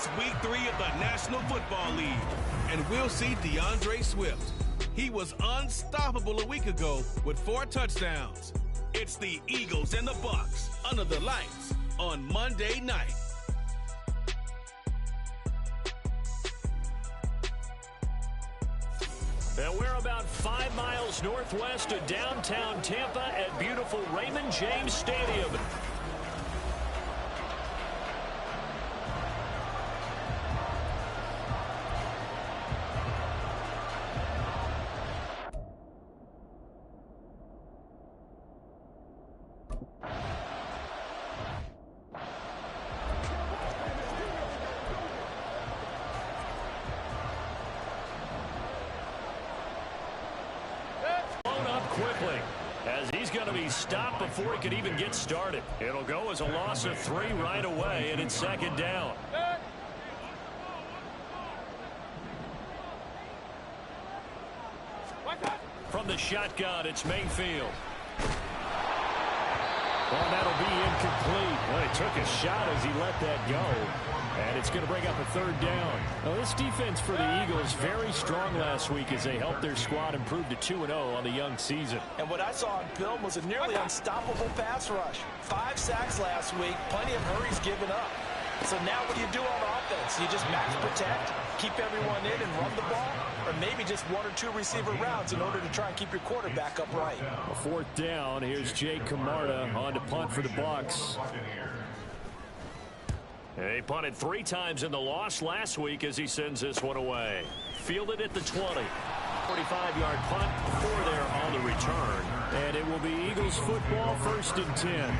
It's week 3 of the National Football League, and we'll see DeAndre Swift. He was unstoppable a week ago with 4 touchdowns. It's the Eagles and the Bucs under the lights on Monday night. And we're about 5 miles northwest of downtown Tampa at beautiful Raymond James Stadium. Quickly, as he's going to be stopped before he could even get started. It'll go as a loss of 3 right away, and it's second down. From the shotgun, it's Mayfield. Well, that'll be incomplete. Well, he took a shot as he let that go. And it's going to bring up a 3rd down. Well, this defense for the Eagles very strong last week as they helped their squad improve to 2-0 on the young season. And what I saw on film was a nearly unstoppable pass rush. 5 sacks last week, plenty of hurries given up. So now what do you do on offense? You just max protect, keep everyone in and run the ball, or maybe just 1 or 2 receiver routes in order to try and keep your quarterback upright. A 4th down. Here's Jake Camarda on to punt for the Bucs. He punted 3 times in the loss last week as he sends this one away. Fielded at the 20. 45-yard punt, 4 there on the return. And it will be Eagles football, 1st and 10.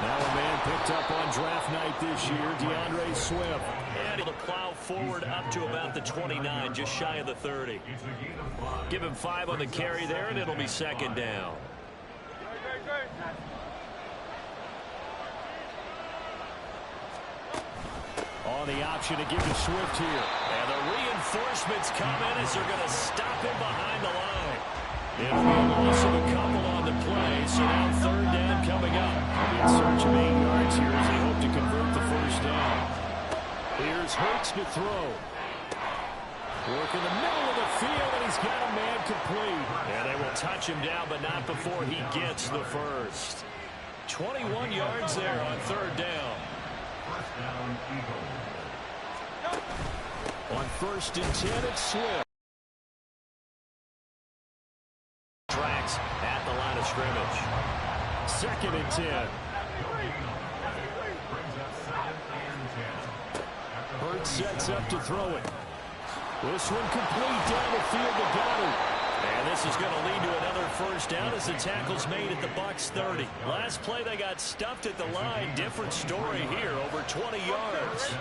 Now a man picked up on draft night this year, DeAndre Swift. And he'll plow forward up to about the 29, just shy of the 30. Give him 5 on the carry there, and it'll be second down. On the option to give to Swift here. And the reinforcements come in as they're going to stop him behind the line. It'll be a loss of a couple on the play, so now 3rd down coming up. They'll be in search of 8 yards here as they hope to convert the 1st down. Here's Hurts to throw. Work in the middle of the field, and he's got a man complete. And they will touch him down, but not before he gets the 1st. 21 yards there on 3rd down. On 1st and 10, it's Swift. Tracks at the line of scrimmage. 2nd and 10. Hurts sets up to throw it. This one complete down the field to Goddard. And this is going to lead to another 1st down as the tackle's made at the Bucs 30. Last play they got stuffed at the line. Different story here, over 20 yards.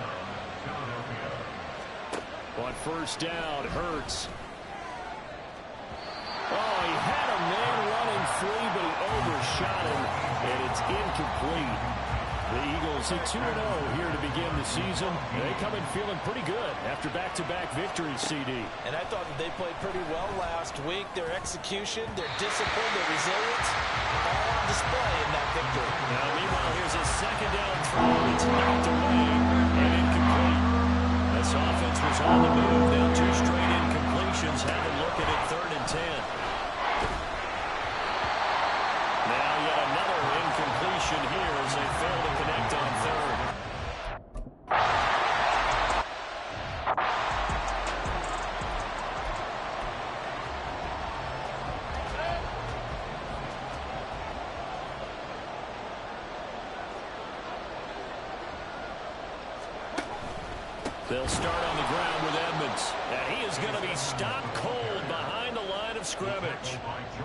On 1st down, Hurts. Oh, he had a man running free, but he overshot him, and it's incomplete. The Eagles at 2-0 here to begin the season. They come in feeling pretty good after back-to-back victories, CD. And I thought that they played pretty well last week. Their execution, their discipline, their resilience, all on display in that victory. Now, meanwhile, here's a 2nd down throw. It's knocked away and incomplete. This offense was on the move. Now 2 straight incompletions. Have a look at it, 3rd and 10. Now yet another incompletion here as they fail to connect on 3rd. They'll start on the ground with Edmonds. And he is going to be stopped cold behind the line of scrimmage.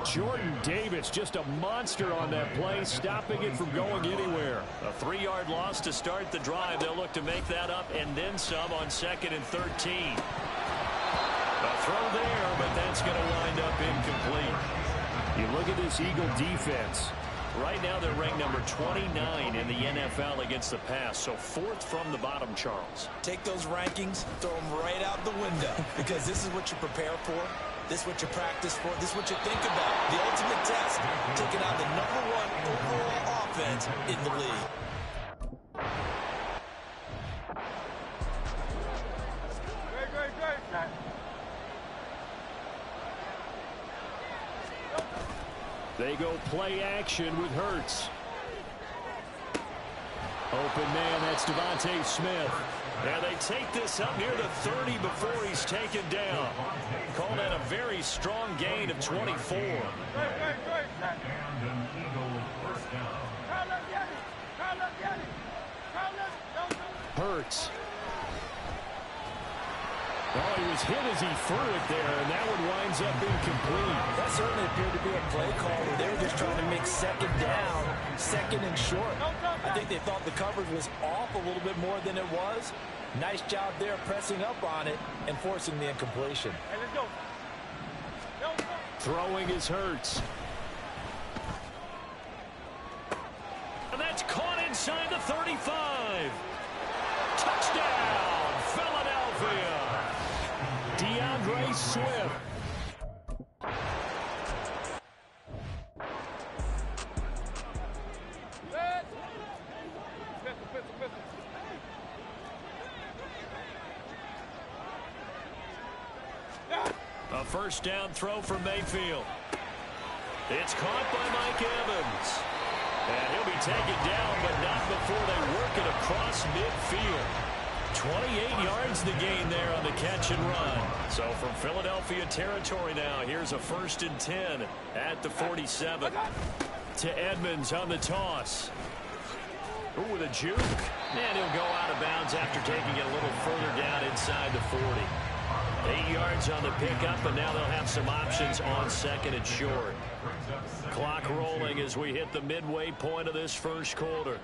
Jordan Davis, just a monster on that play, stopping it from going anywhere. A 3-yard loss to start the drive. They'll look to make that up and then some on 2nd and 13. A throw there, but that's going to wind up incomplete. You look at this Eagle defense. Right now they're ranked number 29 in the NFL against the pass, so 4th from the bottom, Charles. Take those rankings, throw them right out the window, because this is what you prepare for. This is what you practice for. This is what you think about. The ultimate test, taking out the #1 overall offense in the league. They go play action with Hurts. Open man, that's Devontae Smith. And they take this up near the 30 before he's taken down. Call that a very strong gain of 24. Hurts. Oh, he was hit as he threw it there, and that one winds up incomplete. That certainly appeared to be a play call where they were just trying to make second down, second and short. I think they thought the coverage was off a little bit more than it was. Nice job there pressing up on it and forcing the incompletion. Throwing is Hurts. And that's caught inside the 35. Touchdown, Philadelphia. DeAndre Swift. A first down throw for Mayfield. It's caught by Mike Evans. And he'll be taken down, but not before they work it across midfield. 28 yards the gain there on the catch and run. So from Philadelphia territory now, here's a 1st and 10 at the 47. To Edmonds on the toss. Ooh, with a juke. And he'll go out of bounds after taking it a little further down inside the 40. 8 yards on the pickup, and now they'll have some options on 2nd and short. Clock rolling as we hit the midway point of this first quarter.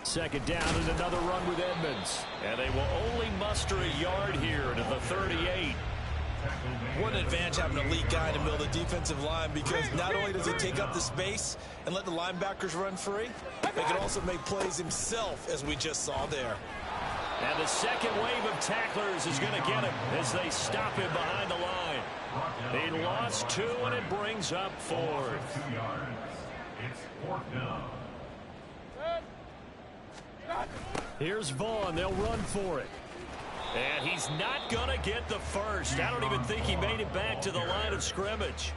2nd down and another run with Edmonds. And they will only muster a yard here to the 38. What an advantage having an elite guy in the middle of the defensive line, because not only does he take up the space and let the linebackers run free, he can also make plays himself, as we just saw there. And the second wave of tacklers is going to get him as they stop him behind the line. He lost 2, and it brings up 4th. It's 4th down. Here's Vaughn. They'll run for it. And he's not going to get the first. I don't even think he made it back to the line of scrimmage.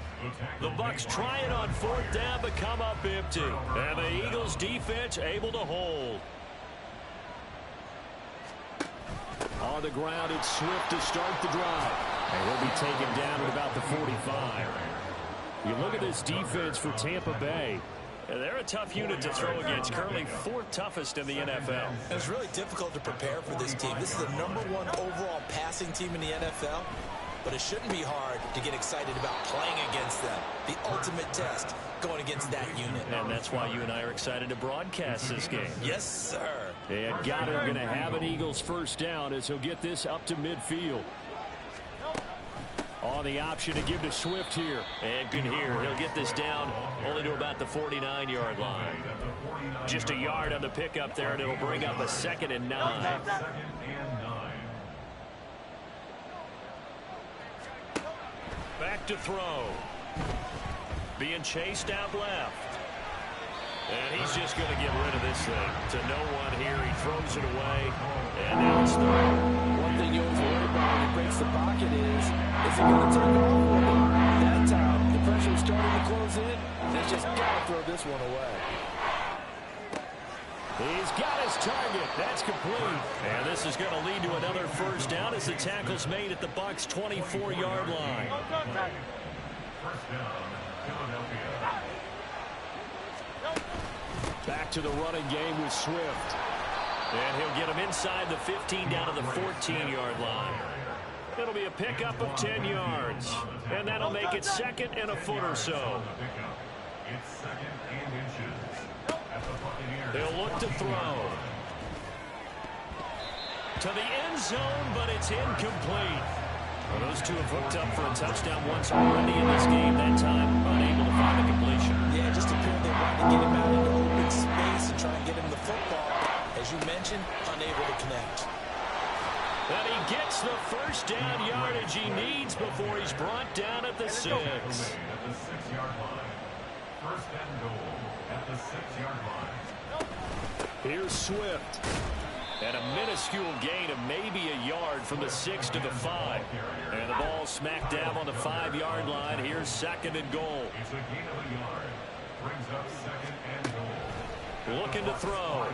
The Bucs try it on 4th down, but come up empty. And the Eagles defense able to hold. On the ground, it's Swift to start the drive. And he'll be taken down at about the 45. You look at this defense for Tampa Bay. They're a tough unit to throw against, currently 4th toughest in the NFL. And it's really difficult to prepare for this team. This is the #1 overall passing team in the NFL, but it shouldn't be hard to get excited about playing against them. The ultimate test going against that unit. And that's why you and I are excited to broadcast this game. Yes, sir. And Goddard going to have an Eagles first down as he'll get this up to midfield. On the option to give to Swift here. And good here. He'll get this down only to about the 49-yard line. Just a yard on the pickup there, and it'll bring up a 2nd and 9. Back to throw. Being chased out left. And he's just going to get rid of this thing. To no one here. He throws it away. And now it's thrown. One thing you always worry about when he breaks the pocket is he going to take off with it? That time, the pressure is starting to close in. They just got to throw this one away. He's got his target. That's complete. And this is going to lead to another first down as the tackle's made at the Bucs' 24-yard line. Back to the running game with Swift. And he'll get him inside the 15 down to the 14-yard line. It'll be a pickup of 10 yards. And that'll make it 2nd and a foot or so. They'll look to throw. To the end zone, but it's incomplete. Well, those two have hooked up for a touchdown once already in this game. That time, unable to find a completion. Yeah, just appeared they wanted to get him out into open space and try and get him the football. As you mentioned, unable to connect. And he gets the first down yardage he needs before he's brought down at the 6. At the 6-yard line. First and goal at the 6-yard line. Here's Swift. And a minuscule gain of maybe a yard from the 6 to the 5. And the ball smack dab on the 5-yard line. Here's second and goal. It's a gain of a yard. Brings up second and goal. Looking to throw.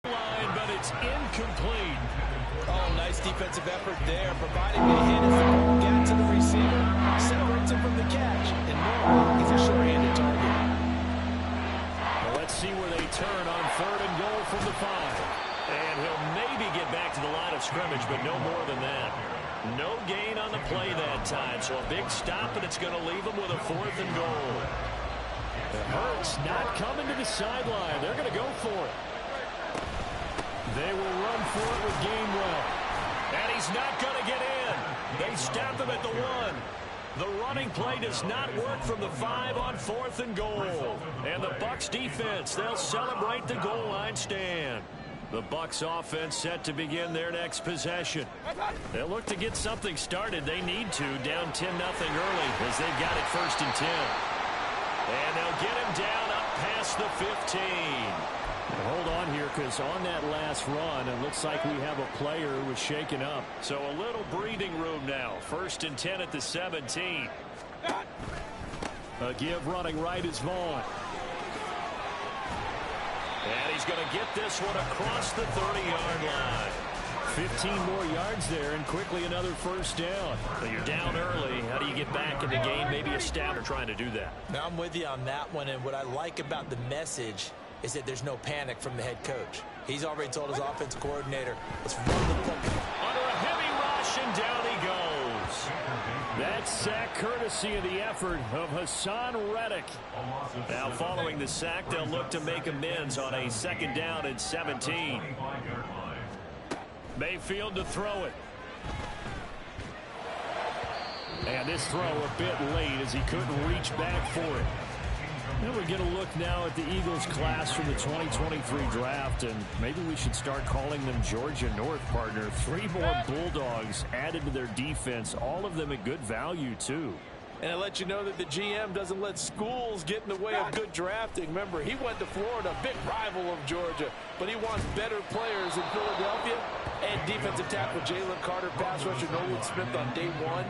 Line, but it's incomplete. Oh, nice defensive effort there, providing the hit as the ball got to the receiver, separates him from the catch, and normally he's a sure-handed target. Well, let's see where they turn on third and goal from the 5. And he'll maybe get back to the line of scrimmage, but no more than that. No gain on the play that time, so a big stop, and it's going to leave him with a 4th and goal. The Hurts not coming to the sideline. They're going to go for it. They will run for it with Gainwell. And he's not going to get in. They stop him at the 1. The running play does not work from the 5 on 4th and goal. And the Bucs defense, they'll celebrate the goal line stand. The Bucs offense set to begin their next possession. They'll look to get something started. They need to, down 10-0 early as they've got it 1st and 10. And they'll get him down up past the 15. Now hold on here, because on that last run, it looks like we have a player who was shaken up. So a little breathing room now. 1st and 10 at the 17. A give running right is Vaughn. And he's going to get this one across the 30-yard line. 15 more yards there, and quickly another 1st down. But you're down early. How do you get back in the game? Maybe a stabber trying to do that. Now, I'm with you on that one, and what I like about the message is that there's no panic from the head coach. He's already told his offensive coordinator, let's run the football. Under a heavy rush, and down he goes. That sack courtesy of the effort of Hassan Reddick. Now following the sack, they'll look to make amends on a 2nd down and 17. Mayfield to throw it. And this throw a bit late as he couldn't reach back for it. And we get a look now at the Eagles class from the 2023 draft, and maybe we should start calling them Georgia North, partner. 3 more Bulldogs added to their defense, all of them at good value, too. And I let you know that the GM doesn't let schools get in the way of good drafting. Remember, he went to Florida, big rival of Georgia, but he wants better players in Philadelphia. And defensive tackle Jalen Carter, pass rusher Nolan Smith on day 1.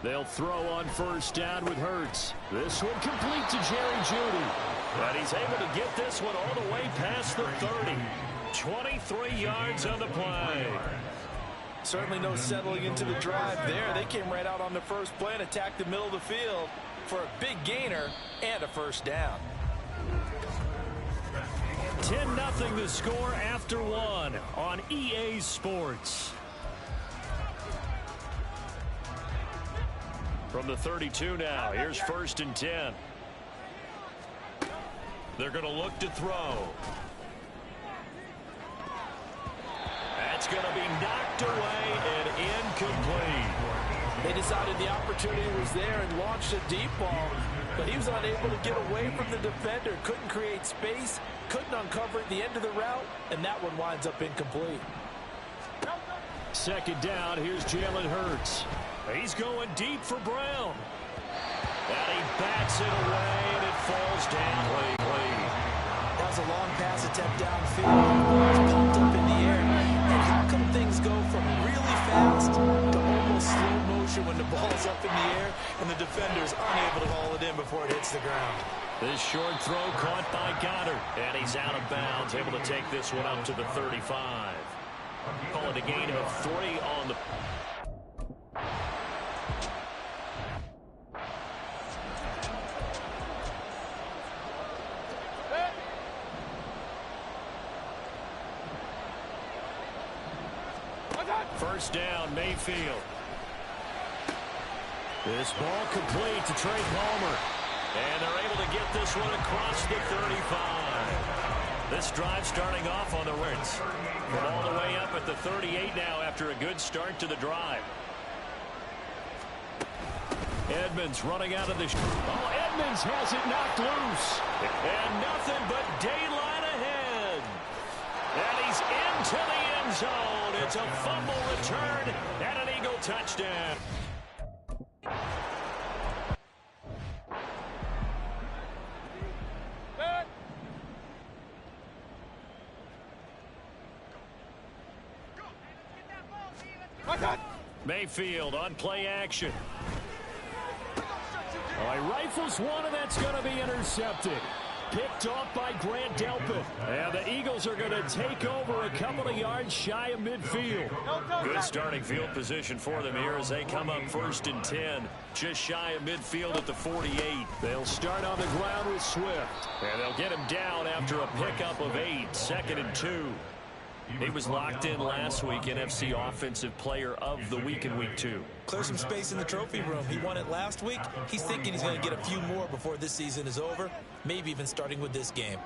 They'll throw on 1st down with Hurts. This one complete to Jerry Jeudy. But he's able to get this one all the way past the 30. 23 yards on the play. Certainly no settling into the drive there. They came right out on the first play and attacked the middle of the field for a big gainer and a 1st down. 10-0 the score after 1 on EA Sports. From the 32 now, here's 1st and 10. They're going to look to throw. That's going to be knocked away and incomplete. They decided the opportunity was there and launched a deep ball, but he was unable to get away from the defender, couldn't create space, couldn't uncover at the end of the route, and that one winds up incomplete. 2nd down, here's Jalen Hurts. He's going deep for Brown. And he bats it away, and it falls down. That was a long pass attempt downfield. The ball was pumped up in the air. And how come things go from really fast to almost slow motion when the ball's up in the air and the defender's unable to haul it in before it hits the ground? This short throw caught by Goddard. And he's out of bounds, able to take this one up to the 35. Call it a gain of 3 on the... First down, Mayfield. This ball complete to Trey Palmer. And they're able to get this one across the 35. This drive starting off on the rinse. From all the way up at the 38 now after a good start to the drive. Edmonds running out of the... Oh, Edmonds has it knocked loose. And nothing but daylight ahead. And he's into the end zone. It's a fumble return and an Eagle touchdown. Mayfield on play action. Oh, he rifles one, and that's going to be intercepted. Picked off by Grant Delpit. And the Eagles are going to take over a couple of yards shy of midfield. Good starting field position for them here as they come up 1st and 10. Just shy of midfield at the 48. They'll start on the ground with Swift. And they'll get him down after a pickup of 8. 2nd and 2. He was locked in last week, NFC Offensive Player of the Week in Week 2. Clear some space in the trophy room. He won it last week. He's thinking he's going to get a few more before this season is over, maybe even starting with this game.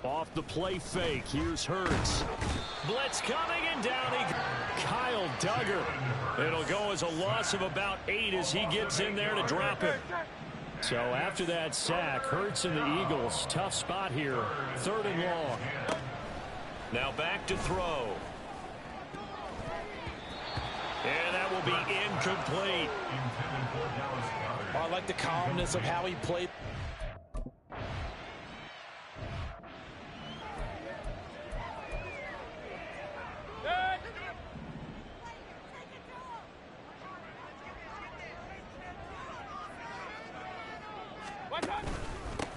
Off the play fake, here's Hurts. Blitz coming and down he goes. Kyle Duggar. It'll go as a loss of about 8 as he gets in there to drop it. So after that sack, Hurts and the Eagles, tough spot here, 3rd and long. Now back to throw. And that will be incomplete. I like the calmness of how he played.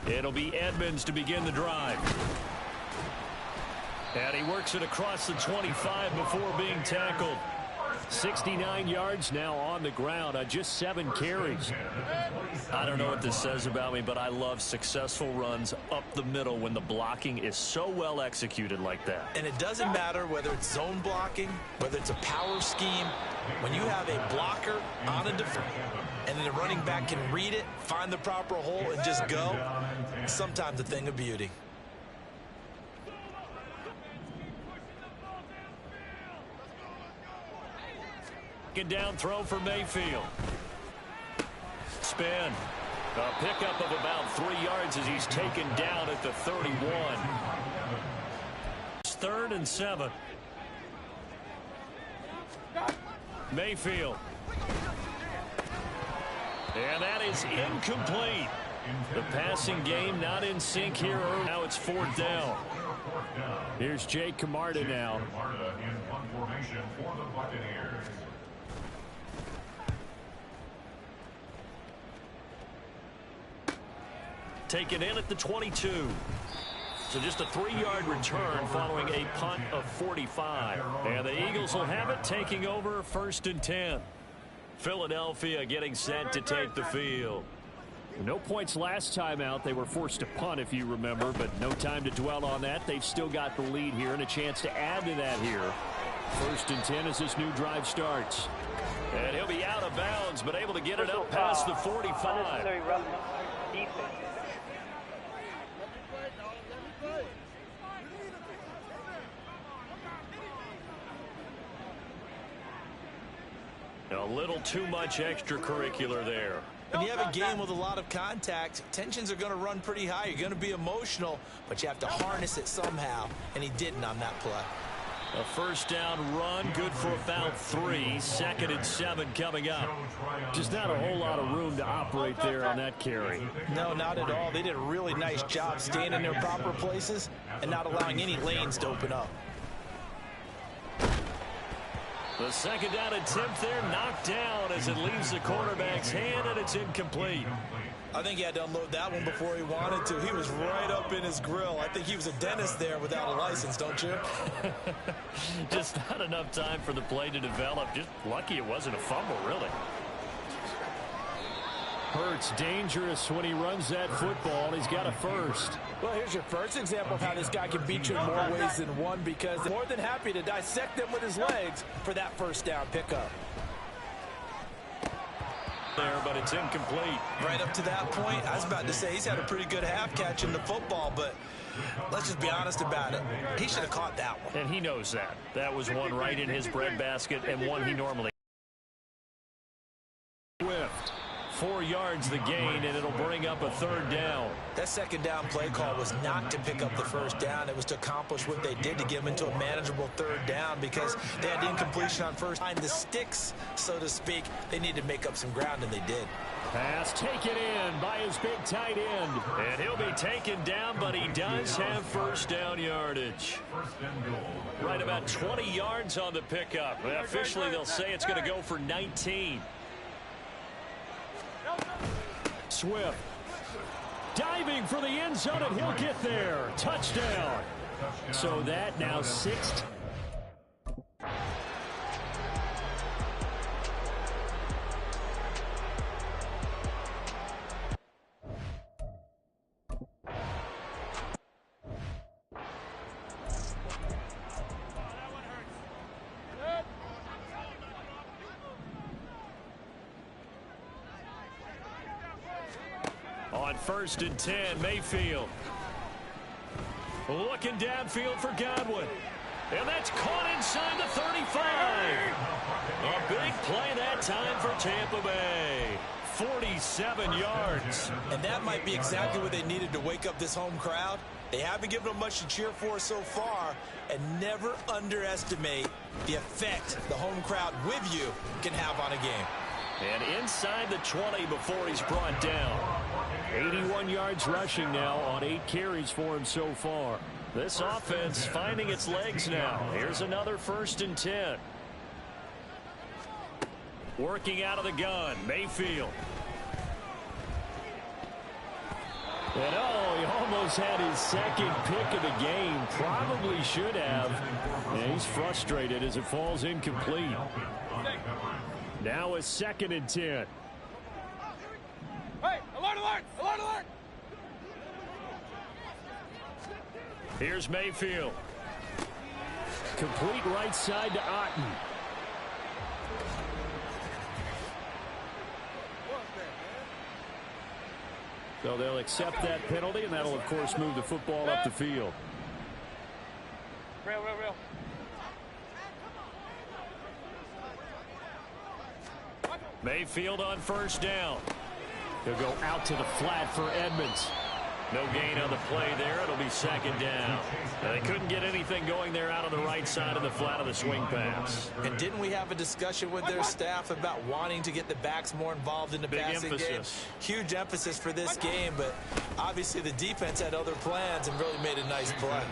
It'll be Edmonds to begin the drive. And he works it across the 25 before being tackled. 69 yards now on the ground on just 7 carries. I don't know what this says about me, but I love successful runs up the middle when the blocking is so well executed like that. And it doesn't matter whether it's zone blocking, whether it's a power scheme. When you have a blocker on a defender, and then the running back can read it, find the proper hole, and just go, sometimes a thing of beauty. Down throw for Mayfield. Spin. A pickup of about 3 yards as he's taken down at the 31. It's 3rd and 7. Mayfield. And that is incomplete. The passing game not in sync here. Now it's 4th down. Here's Jake Camarda now. Taken in at the 22. So just a 3-yard return following a punt of 45. And the Eagles will have it, taking over 1st and 10. Philadelphia getting set to take the field. No points last time out. They were forced to punt, if you remember, but no time to dwell on that. They've still got the lead here and a chance to add to that here. 1st and 10 as this new drive starts. And he'll be out of bounds, but able to get it up past the 45. A little too much extracurricular there. When you have a game with a lot of contact, tensions are going to run pretty high. You're going to be emotional, but you have to harness it somehow, and he didn't on that play. A 1st down run, good for about 3. 2nd and 7 coming up. Just not a whole lot of room to operate there on that carry. No, not at all. They did a really nice job staying in their proper places and not allowing any lanes to open up. The 2nd down attempt there knocked down as it leaves the quarterback's hand, and it's incomplete. I think he had to unload that one before he wanted to. He was right up in his grill. I think he was a dentist there without a license, don't you? Just not enough time for the play to develop. Just lucky it wasn't a fumble, really. Hurts dangerous when he runs that football, and he's got a 1st. Well, here's your first example of how this guy can beat you in more ways than one, because they're more than happy to dissect them with his legs for that 1st down pickup. there, but it's incomplete. Right up to that point, I was about to say he's had a pretty good half catching the football, but let's just be honest about it. He should have caught that one. And he knows that. That was one right in his breadbasket and one he normally. Swift. 4 yards the gain, and it'll bring up a 3rd down. That 2nd down play call was not to pick up the 1st down. It was to accomplish what they did to get them into a manageable 3rd down because they had the incompletion on first time. The sticks, so to speak, they needed to make up some ground, and they did. Pass taken in by his big tight end. And he'll be taken down, but he does have 1st down yardage. Right about 20 yards on the pickup. Officially, they'll say it's going to go for 19. Swift diving for the end zone, and he'll get there. Touchdown. So that now 6. On 1st and 10, Mayfield. Looking downfield for Godwin. And that's caught inside the 35. A big play that time for Tampa Bay. 47 yards. And that might be exactly what they needed to wake up this home crowd. They haven't given them much to cheer for so far, and never underestimate the effect the home crowd with you can have on a game. And inside the 20 before he's brought down. 81 yards rushing now on 8 carries for him so far. This offense finding its legs now. Here's another 1st and 10. Working out of the gun, Mayfield. And oh, he almost had his 2nd pick of the game. Probably should have. And he's frustrated as it falls incomplete. Now a 2nd and 10. Hey, alert, alert, alert, alert! Here's Mayfield. Complete right side to Otten. So they'll accept that penalty, and that'll, of course, move the football up the field. Real. Mayfield on 1st down. He'll go out to the flat for Edmonds. No gain on the play there. It'll be 2nd down. They couldn't get anything going there out on the right side of the flat of the swing pass. And didn't we have a discussion with their staff about wanting to get the backs more involved in the passing game? Huge emphasis for this game, but obviously the defense had other plans and really made a nice play.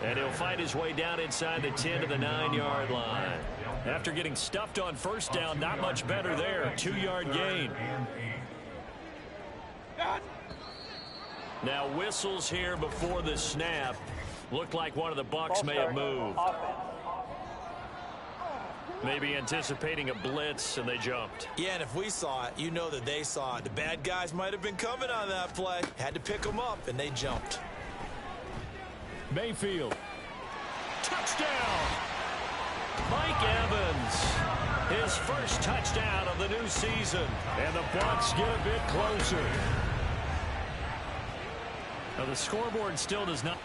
And he'll fight his way down inside the 10 to the 9-yard line. After getting stuffed on 1st down, not much better there. 2-yard gain. Now whistles here before the snap. Looked like one of the Bucs may have moved. Maybe anticipating a blitz, and they jumped. Yeah, and if we saw it, you know that they saw it. The bad guys might have been coming on that play. Had to pick them up, and they jumped. Mayfield. Touchdown! Mike Evans. His 1st touchdown of the new season. And the Bucs get a bit closer. Now the scoreboard still does not.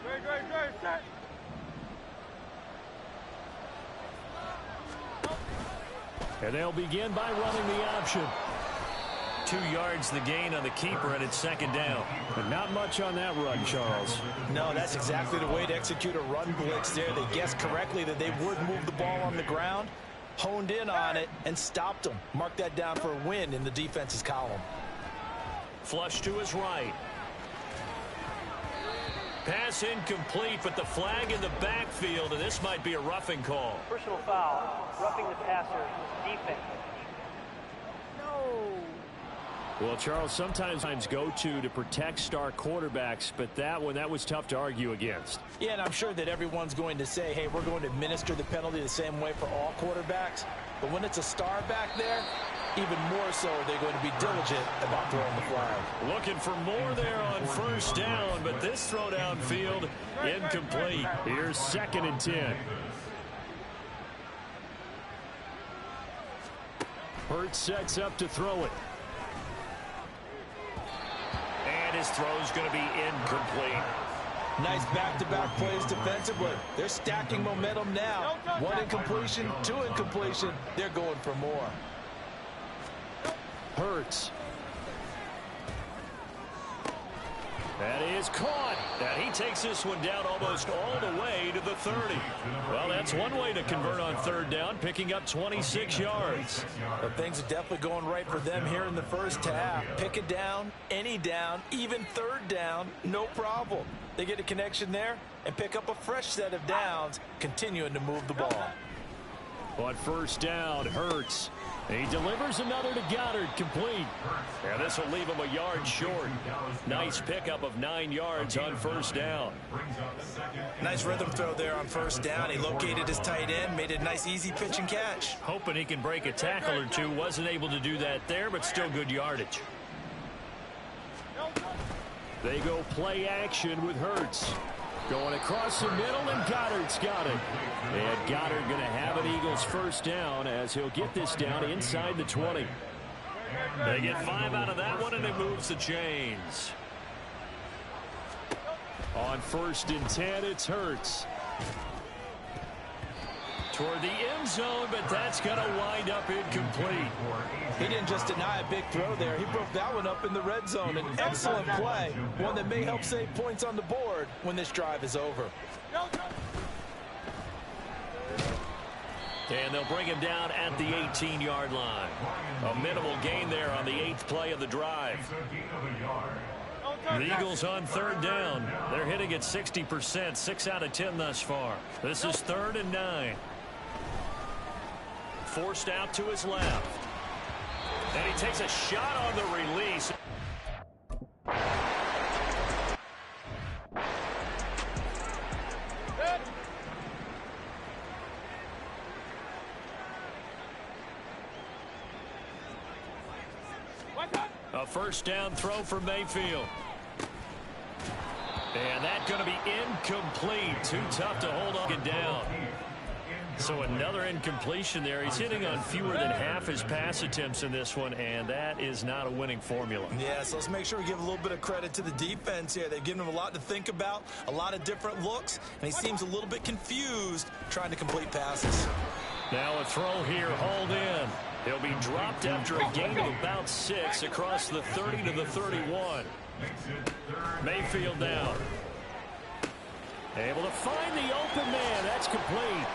Great, set. And they'll begin by running the option. 2 yards the gain on the keeper, and it's 2nd down. But not much on that run, Charles. No, that's exactly the way to execute a run blitz there. They guessed correctly that they would move the ball on the ground, honed in on it, and stopped them. Mark that down for a win in the defense's column. Flush to his right. Pass incomplete, but the flag in the backfield, and this might be a roughing call. Personal foul, roughing the passer, defense. Well, Charles, sometimes go to protect star quarterbacks, but that one, that was tough to argue against. Yeah, and I'm sure that everyone's going to say, hey, we're going to administer the penalty the same way for all quarterbacks. But when it's a star back there, even more so are they going to be diligent about throwing the flag. Looking for more there on 1st down, but this throw downfield incomplete. Here's 2nd and 10. Hurts sets up to throw it. And his throw's going to be incomplete. Nice back-to-back plays defensively. They're stacking momentum now. One incompletion, two incompletion. They're going for more. Hurts. That is caught. And he takes this one down almost all the way to the 30. Well, that's one way to convert on third down, picking up 26 yards. But things are definitely going right for them here in the first half. Pick it down, any down, even third down, no problem. They get a connection there and pick up a fresh set of downs, continuing to move the ball. On first down, Hurts. He delivers another to Goddard, complete. And this will leave him a yard short. Nice pickup of 9 yards on first down. Nice rhythm throw there on first down. He located his tight end, made a nice easy pitch and catch. Hoping he can break a tackle or two. Wasn't able to do that there, but still good yardage. They go play action with Hurts. Going across the middle, and Goddard's got it. And Goddard going to have an Eagles first down as he'll get this down inside the 20. They get 5 out of that one, and it moves the chains. On first and 10, it's Hurts. Toward the end zone, but that's going to wind up incomplete. He didn't just deny a big throw there. He broke that one up in the red zone. An excellent play, one that may help save points on the board when this drive is over. And they'll bring him down at the 18-yard line. A minimal gain there on the 8th play of the drive. The Eagles on third down. They're hitting at 60%, 6 out of 10 thus far. This is 3rd and 9. Forced out to his left. And he takes a shot on the release. A first down throw for Mayfield. And that's going to be incomplete. Too tough to hold on and down. So another incompletion there. He's hitting on fewer than half his pass attempts in this one, and that is not a winning formula. Yeah, so let's make sure we give a little bit of credit to the defense here. They've given him a lot to think about, a lot of different looks, and he seems a little bit confused trying to complete passes. Now a throw here, hauled in. He'll be dropped after a gain of about 6 across the 30 to the 31. Mayfield down. Able to find the open man. That's complete.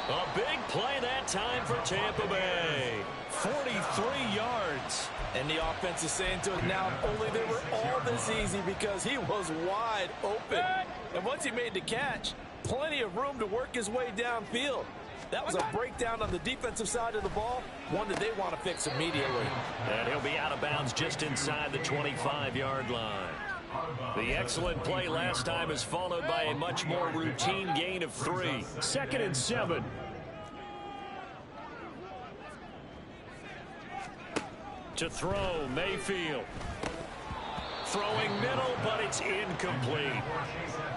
A big play that time for Tampa Bay. 43 yards. And the offense is saying to it now, only they were all this easy because he was wide open. And once he made the catch, plenty of room to work his way downfield. That was a breakdown on the defensive side of the ball, one that they want to fix immediately. And he'll be out of bounds just inside the 25-yard line. The excellent play last time is followed by a much more routine gain of 3. 2nd and 7. To throw, Mayfield. Throwing middle, but it's incomplete.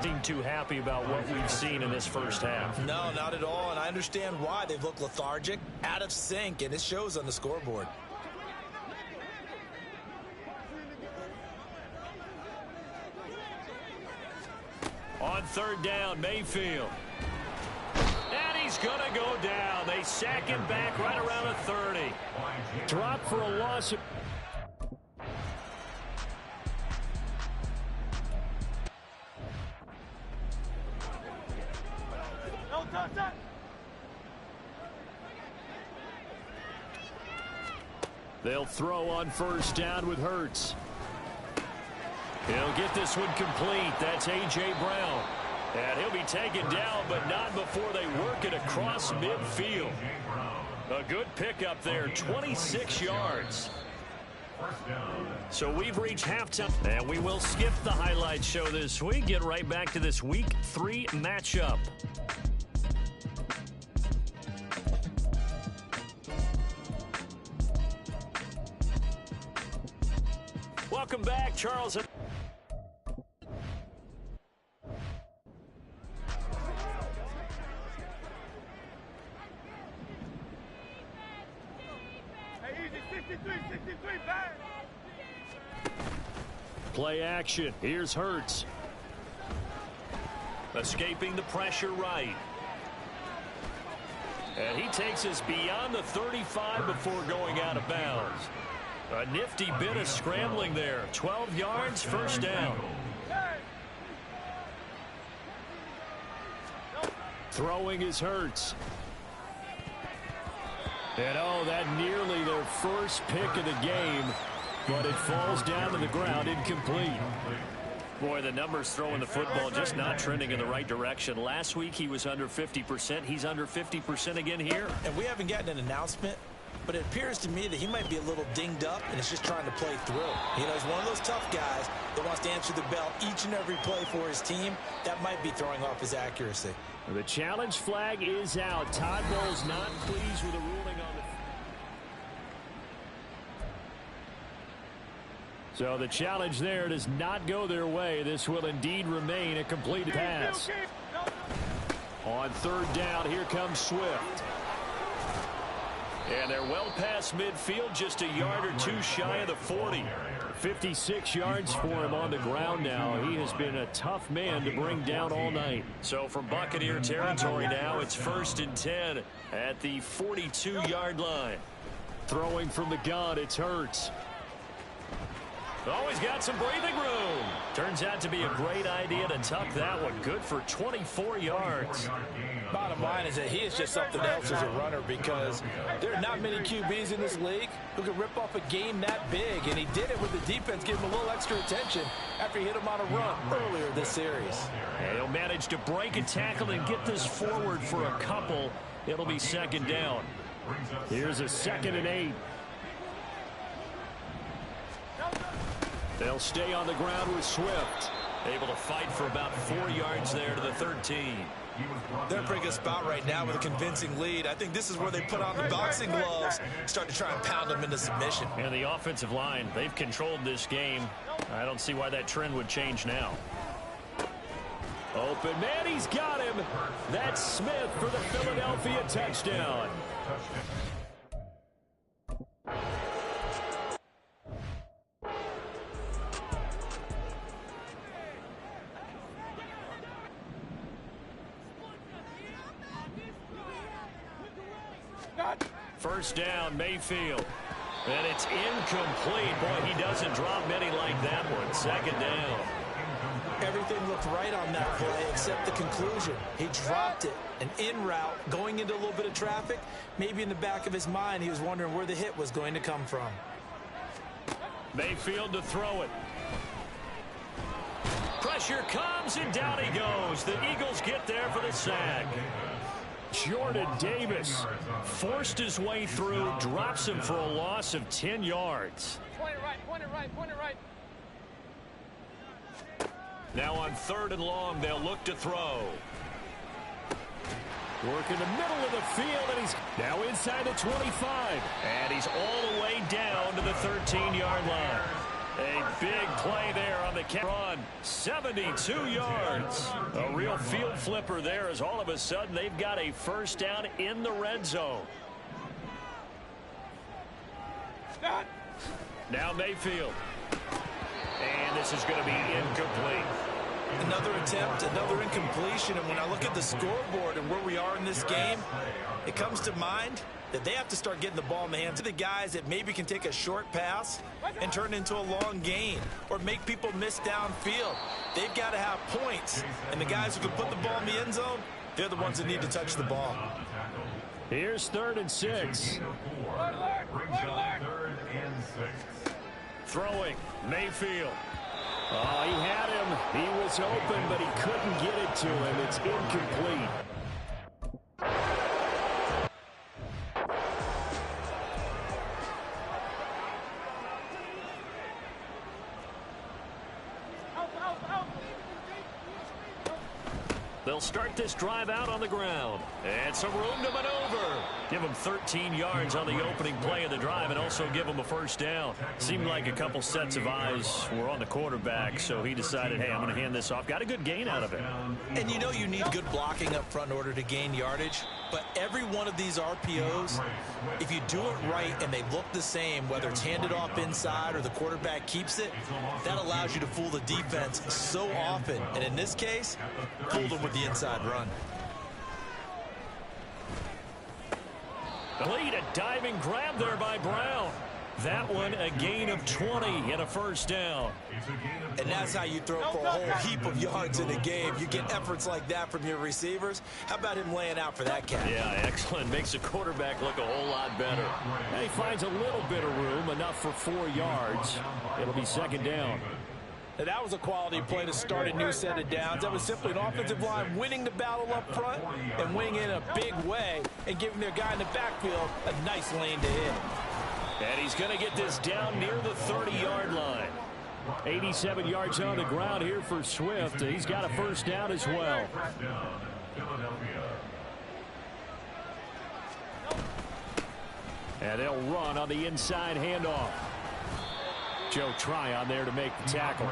Seem too happy about what we've seen in this first half. No, not at all, and I understand why. They've looked lethargic, out of sync, and it shows on the scoreboard. On third down, Mayfield. And he's going to go down. They sack him back right around the 30. Drop for a loss. They'll throw on first down with Hurts. He'll get this one complete. That's A.J. Brown. And he'll be taken down, but not before they work it across midfield. A good pickup there, 26 yards. So we've reached halftime, and we will skip the highlight show this week. Get right back to this Week 3 matchup. Welcome back, Charles. 63, bang! Play action. Here's Hurts. Escaping the pressure right. And he takes us beyond the 35 before going out of bounds. A nifty bit of scrambling there. 12 yards, first down. Throwing is Hurts. And oh, that nearly their first pick of the game, but it falls down to the ground, incomplete. Boy, the numbers throwing the football just not trending in the right direction. Last week he was under 50%. He's under 50% again here. And we haven't gotten an announcement, but it appears to me that he might be a little dinged up and is just trying to play through. You know, he's one of those tough guys that wants to answer the bell each and every play for his team. That might be throwing off his accuracy. The challenge flag is out. Todd Bowles not pleased with the ruling on the... So the challenge there does not go their way. This will indeed remain a completed pass. On third down, here comes Swift. And they're well past midfield, just a yard or two shy of the 40. 56 yards for him on the ground now. He has been a tough man to bring down all night. So from Buccaneer territory now, it's 1st and 10 at the 42-yard line. Throwing from the gun, it's Hurts. Always got some breathing room. Turns out to be a great idea to tuck that one. Good for 24 yards. Bottom line is that he is just something else as a runner, because there are not many QBs in this league who can rip off a game that big, and he did it with the defense giving him a little extra attention after he hit him on a run earlier this series. And he'll manage to break a tackle and get this forward for a couple. It'll be second down. Here's a 2nd and 8. They'll stay on the ground with Swift. Able to fight for about 4 yards there to the 13. They're in a pretty good spot right now with a convincing lead. I think this is where they put on the boxing gloves, start to try and pound them into submission. And the offensive line, they've controlled this game. I don't see why that trend would change now. Open man, he's got him. That's Smith for the Philadelphia touchdown. First down, Mayfield. And it's incomplete. Boy, he doesn't drop many like that one. 2nd down. Everything looked right on that play except the conclusion. He dropped it. An in route, going into a little bit of traffic. Maybe in the back of his mind, he was wondering where the hit was going to come from. Mayfield to throw it. Pressure comes, and down he goes. The Eagles get there for the sack. Jordan Davis forced his way through, drops him for a loss of 10 yards. Point it right. Now on 3rd and long, they'll look to throw. Work in the middle of the field, and he's now inside the 25. And he's all the way down to the 13-yard line. A big play there on the run. 72 yards. A real field flipper there, as all of a sudden they've got a first down in the red zone. Now Mayfield. And this is going to be incomplete. Another attempt, another incompletion, and when I look at the scoreboard and where we are in this game, it comes to mind that they have to start getting the ball in the hands of the guys that maybe can take a short pass and turn it into a long gain or make people miss downfield. They've got to have points, and the guys who can put the ball in the end zone, they're the ones that need to touch the ball. Here's 3rd and 6. Throwing, Mayfield. Oh, he had him. He was open, but he couldn't get it to him. It's incomplete. They'll start this drive out on the ground. And some room to maneuver. Give them 13 yards on the opening play of the drive and also give them a first down. Seemed like a couple sets of eyes were on the quarterback, so he decided, hey, I'm going to hand this off. Got a good gain out of it. And you know you need good blocking up front in order to gain yardage. But every one of these RPOs, if you do it right and they look the same, whether it's handed off inside or the quarterback keeps it, that allows you to fool the defense so often. And in this case, fooled them with the inside run. The lead, a diving grab there by Brown. That one a gain of 20 and a first down. And that's how you throw for a whole heap of yards in a game. You get efforts like that from your receivers. How about him laying out for that catch? Yeah, excellent. Makes the quarterback look a whole lot better. And he finds a little bit of room, enough for 4 yards. It'll be second down. And that was a quality play to start a new set of downs. That was simply an offensive line winning the battle up front and winning in a big way and giving their guy in the backfield a nice lane to hit. And he's going to get this down near the 30-yard line. 87 yards on the ground here for Swift. He's got a first down as well. And they'll run on the inside handoff. Joe Tryon there to make the tackle.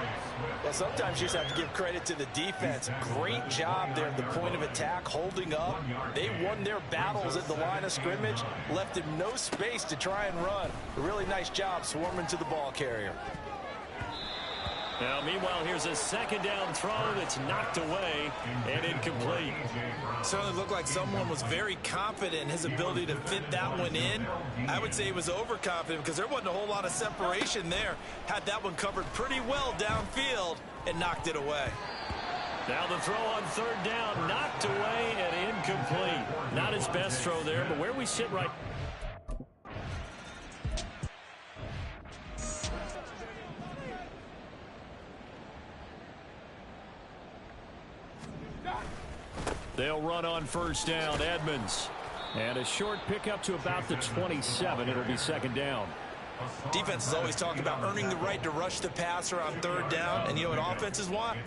Yeah, sometimes you just have to give credit to the defense. Great job there at the point of attack, holding up. They won their battles at the line of scrimmage, left him no space to try and run. A really nice job swarming to the ball carrier. Now, meanwhile, here's a second down throw that's knocked away and incomplete. Certainly looked like someone was very confident in his ability to fit that one in. I would say he was overconfident because there wasn't a whole lot of separation there. Had that one covered pretty well downfield and knocked it away. Now the throw on third down, knocked away and incomplete. Not his best throw there, but where we sit right. They'll run on first down, Edmonds. And a short pickup to about the 27. It'll be second down. Defense is always talking about earning the right to rush the passer on third down. And you know what offenses want?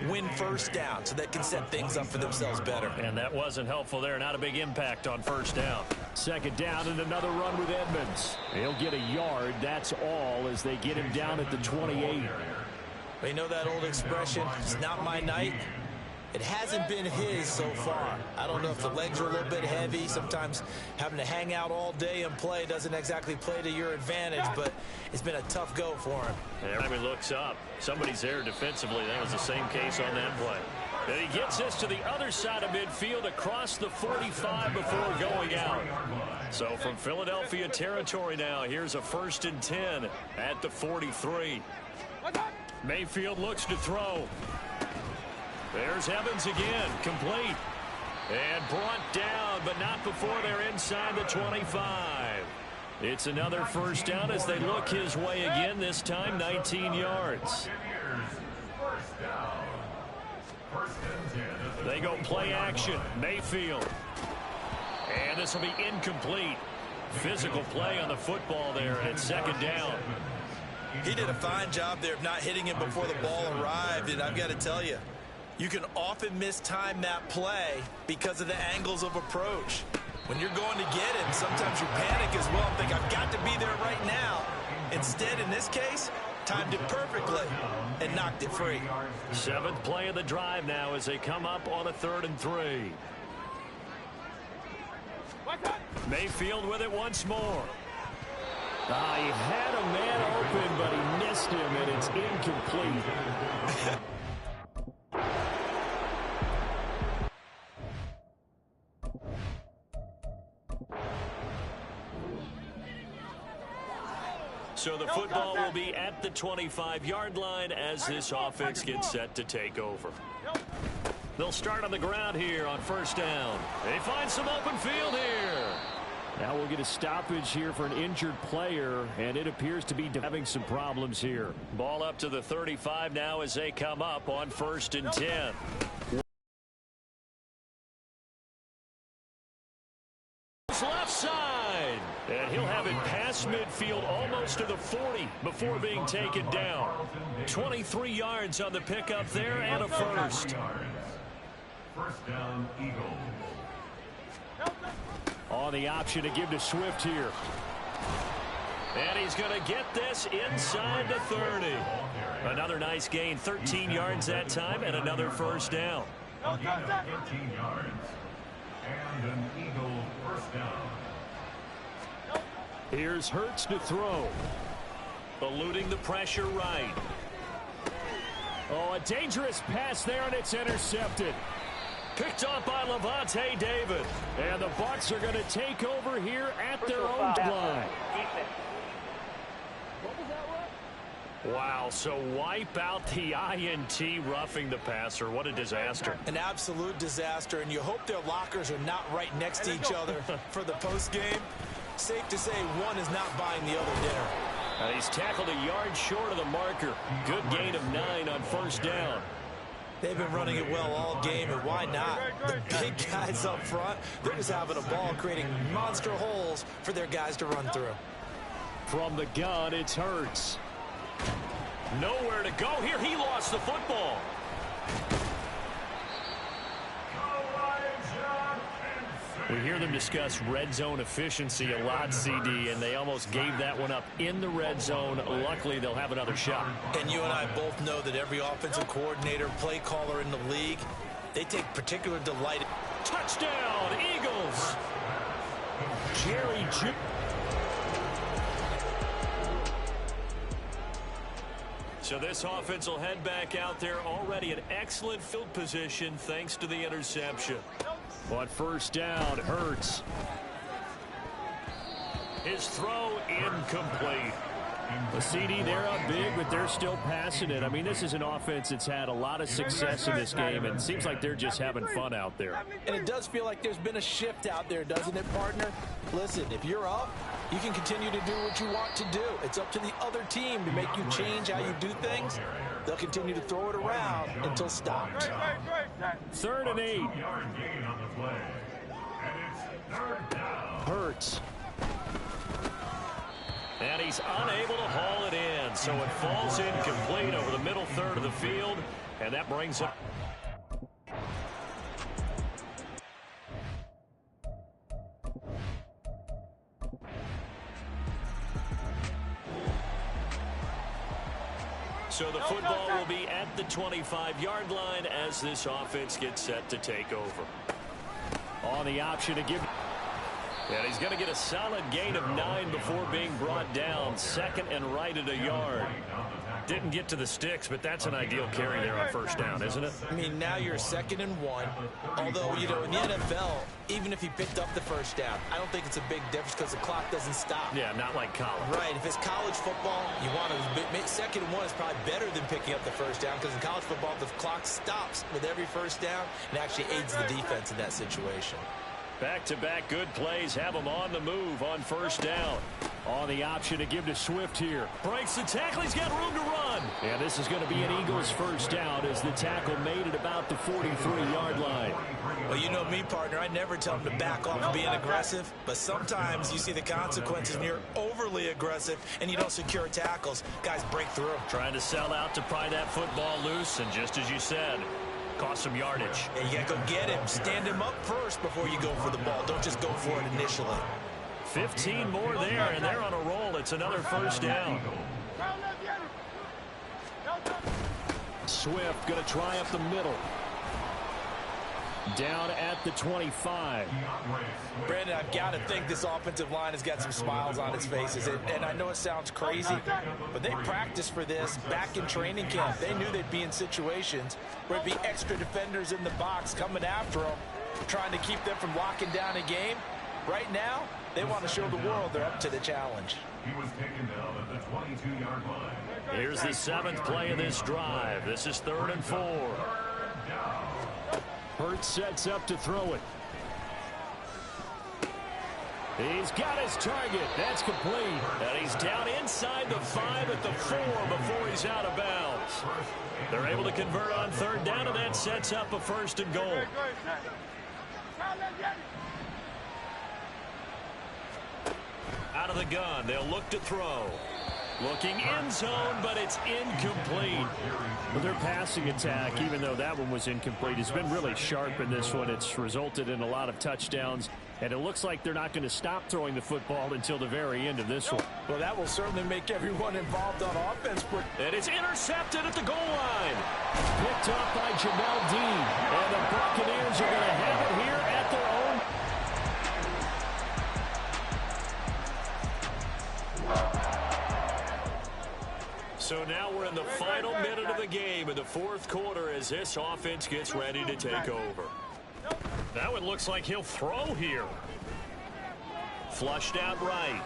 Win first down so they can set things up for themselves better. And that wasn't helpful there. Not a big impact on first down. Second down and another run with Edmonds. He'll get a yard. That's all as they get him down at the 28. You know that old expression, it's not my night? It hasn't been his so far. I don't know if the legs are a little bit heavy. Sometimes having to hang out all day and play doesn't exactly play to your advantage, but it's been a tough go for him. Every time he looks up, somebody's there defensively. That was the same case on that play. And he gets this to the other side of midfield across the 45 before going out. So from Philadelphia territory now, here's a 1st and 10 at the 43. Mayfield looks to throw. There's Evans again, complete. And brought down, but not before they're inside the 25. It's another first down as they look his way again, this time 19 yards. They go play action, Mayfield. And this will be incomplete. Physical play on the football there, and it's second down. He did a fine job there of not hitting him before the ball arrived, and I've got to tell you, you can often mistime that play because of the angles of approach. When you're going to get him, sometimes you panic as well and think, I've got to be there right now. Instead, in this case, timed it perfectly and knocked it free. 7th play of the drive now as they come up on a 3rd and 3. Mayfield with it once more. He had a man open, but he missed him, and it's incomplete. So the football will be at the 25-yard line as this offense gets set to take over. They'll start on the ground here on first down. They find some open field here. Now we'll get a stoppage here for an injured player, and it appears to be having some problems here. Ball up to the 35 now as they come up on 1st and 10. Left side, and he'll have it past midfield almost to the 40 before being taken down. 23 yards on the pickup there and a first. First down, Eagles. On the option to give to Swift here. And he's going to get this inside the 30. Another nice gain, 13 yards that time, and another first down. 15 yards. And an Eagle Here's Hurts to throw. Eluding the pressure right. Oh, a dangerous pass there, and it's intercepted. Picked up by Levante David. And the Bucs are going to take over here at their own line. Wow, so wipe out the INT, roughing the passer. What a disaster. An absolute disaster, and you hope their lockers are not right next to each other for the postgame. Safe to say one is not buying the other dinner. And he's tackled a yard short of the marker. Good gain of 9 on first down. They've been running it well all game, and why not? The big guys up front, they're just having a ball, creating monster holes for their guys to run through. From the gun, it's Hurts. Nowhere to go here. He lost the football. We hear them discuss red zone efficiency a lot, CD, and they almost gave that one up in the red zone. Luckily, they'll have another shot. And you and I both know that every offensive coordinator, play caller in the league, they take particular delight. Touchdown, Eagles! Jerry Judy. So this offense will head back out there, already in excellent field position thanks to the interception. On first down, Hurts. His throw incomplete. The CD, they're up big, but they're still passing it. I mean, this is an offense that's had a lot of success in this game, and it seems like they're just having fun out there. And it does feel like there's been a shift out there, doesn't it, partner? Listen, if you're up, you can continue to do what you want to do. It's up to the other team to make you change how you do things. They'll continue to throw it around until stopped. 3rd and 8. Hurts. And he's unable to haul it in, so it falls incomplete over the middle third of the field, and that brings up. So the football will be at the 25-yard line as this offense gets set to take over. On the option to give. And he's going to get a solid gain of 9 before being brought down. 2nd and right at a yard. Didn't get to the sticks, but that's an ideal carry there on first down, isn't it? I mean, now you're 2nd and 1. Although, you know, in the NFL, even if he picked up the first down, I don't think it's a big difference because the clock doesn't stop. Yeah, not like college. Right. If it's college football, you want to 2nd and 1 is probably better than picking up the first down because in college football, the clock stops with every first down and actually aids the defense in that situation. Back-to-back good plays have him on the move on first down. On the option to give to Swift here. Breaks the tackle. He's got room to run. And this is going to be an Eagles first down as the tackle made it about the 43-yard line. Well, you know me, partner. I never tell them to back off of being aggressive. But sometimes you see the consequences when you're overly aggressive and you don't secure tackles. Guys break through. Trying to sell out to pry that football loose. And just as you said, cost some yardage. Yeah, you got to go get him. Stand him up first before you go for the ball. Don't just go for it initially. 15 more there, and they're on a roll. It's another first down. Swift going to try up the middle. Down at the 25. Brandon, I've got to think this offensive line has got some smiles on its faces. And I know it sounds crazy, but they practiced for this back in training camp. They knew they'd be in situations where it'd be extra defenders in the box coming after them, trying to keep them from locking down a game. Right now, they want to show the world they're up to the challenge. He was taken down at the 22-yard line. Here's the 7th play of this drive. This is 3rd and 4. Hurts sets up to throw it. He's got his target. That's complete. And he's down inside the 5 at the 4 before he's out of bounds. They're able to convert on 3rd down, and that sets up a 1st and goal. Out of the gun, they'll look to throw. Looking end zone, but it's incomplete. But their passing attack, even though that one was incomplete, has been really sharp in this one. It's resulted in a lot of touchdowns, and it looks like they're not going to stop throwing the football until the very end of this one. Well, that will certainly make everyone involved on offense. And it's intercepted at the goal line. Picked up by Jamel Dean. And the Buccaneers are going to have it here at their own. So now we're in the final minute of the game in the fourth quarter as this offense gets ready to take over. Now it looks like he'll throw here. Flushed out right.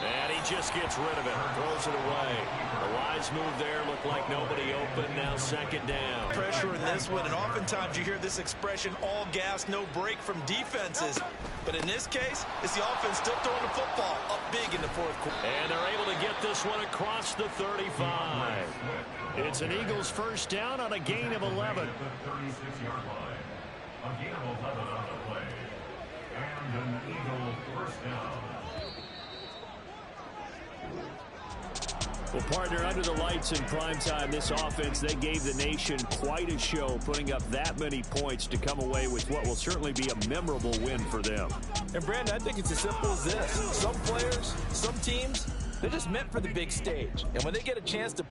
And he just gets rid of it. Throws it away. A wise move there. Looked like nobody open. Now second down. Pressure in this one, and oftentimes you hear this expression, all gas, no break from defenses. But in this case, it's the offense still throwing the football up big in the fourth quarter. And they're able to get this one across the 35. It's an Eagles first down on a gain of 11. At the 36-yard line. A gain of 11 on the play. And an Eagle first down. Well, partner, under the lights in primetime, this offense, they gave the nation quite a show, putting up that many points to come away with what will certainly be a memorable win for them. And, Brandon, I think it's as simple as this. Some players, some teams, they're just meant for the big stage. And when they get a chance to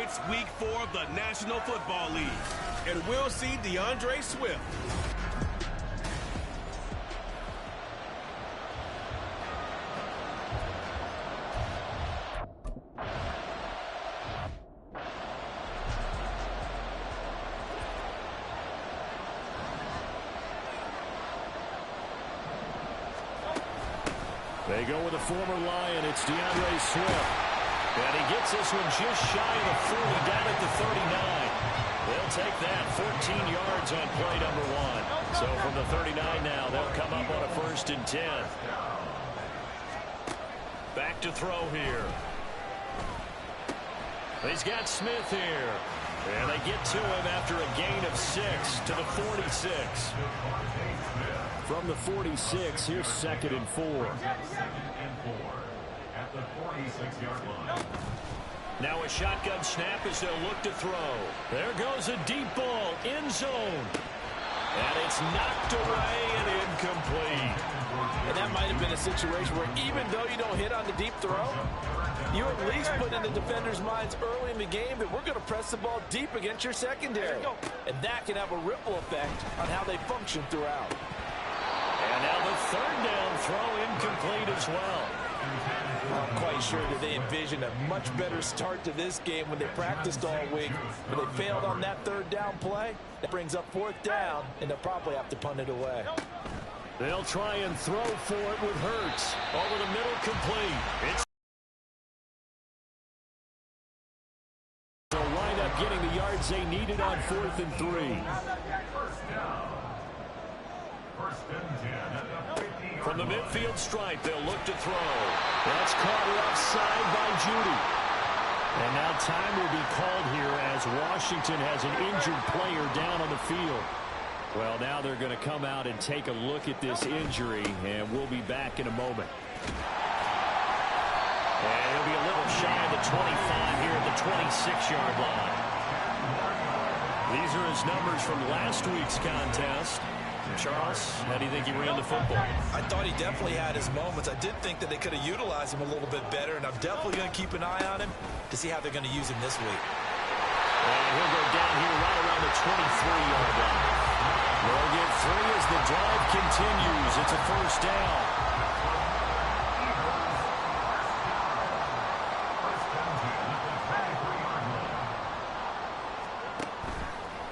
It's week 4 of the National Football League, and we'll see DeAndre Swift. They go with a former Lion. It's DeAndre Swift. And he gets this one just shy of the 40, down at the 39. They'll take that 14 yards on play number 1. So from the 39 now, they'll come up on a 1st and 10. Back to throw here. He's got Smith here. And they get to him after a gain of 6 to the 46. From the 46, here's 2nd and 4. At the 46-yard line. Now a shotgun snap as they'll look to throw. There goes a deep ball, end zone. And it's knocked away and incomplete. And that might have been a situation where even though you don't hit on the deep throw, you at least put in the defender's minds early in the game that we're going to press the ball deep against your secondary. And that can have a ripple effect on how they function throughout. And now the 3rd down throw incomplete as well. I'm quite sure that they envisioned a much better start to this game when they practiced all week, but they failed on that 3rd down play. That brings up 4th down, and they'll probably have to punt it away. They'll try and throw for it with Hurts. Over the middle, complete. It's they'll wind up getting the yards they needed on 4th and 3. From the midfield stripe, they'll look to throw. That's caught left side by Judy. And now time will be called here as Washington has an injured player down on the field. Well, now they're going to come out and take a look at this injury, and we'll be back in a moment. And he'll be a little shy of the 25 here at the 26-yard line. These are his numbers from last week's contest. Charles, how do you think he ran the football? I thought he definitely had his moments. I did think that they could have utilized him a little bit better, and I'm definitely going to keep an eye on him to see how they're going to use him this week. And he'll go down here right around the 23-yard line. They'll get 3 as the drive continues. It's a 1st down.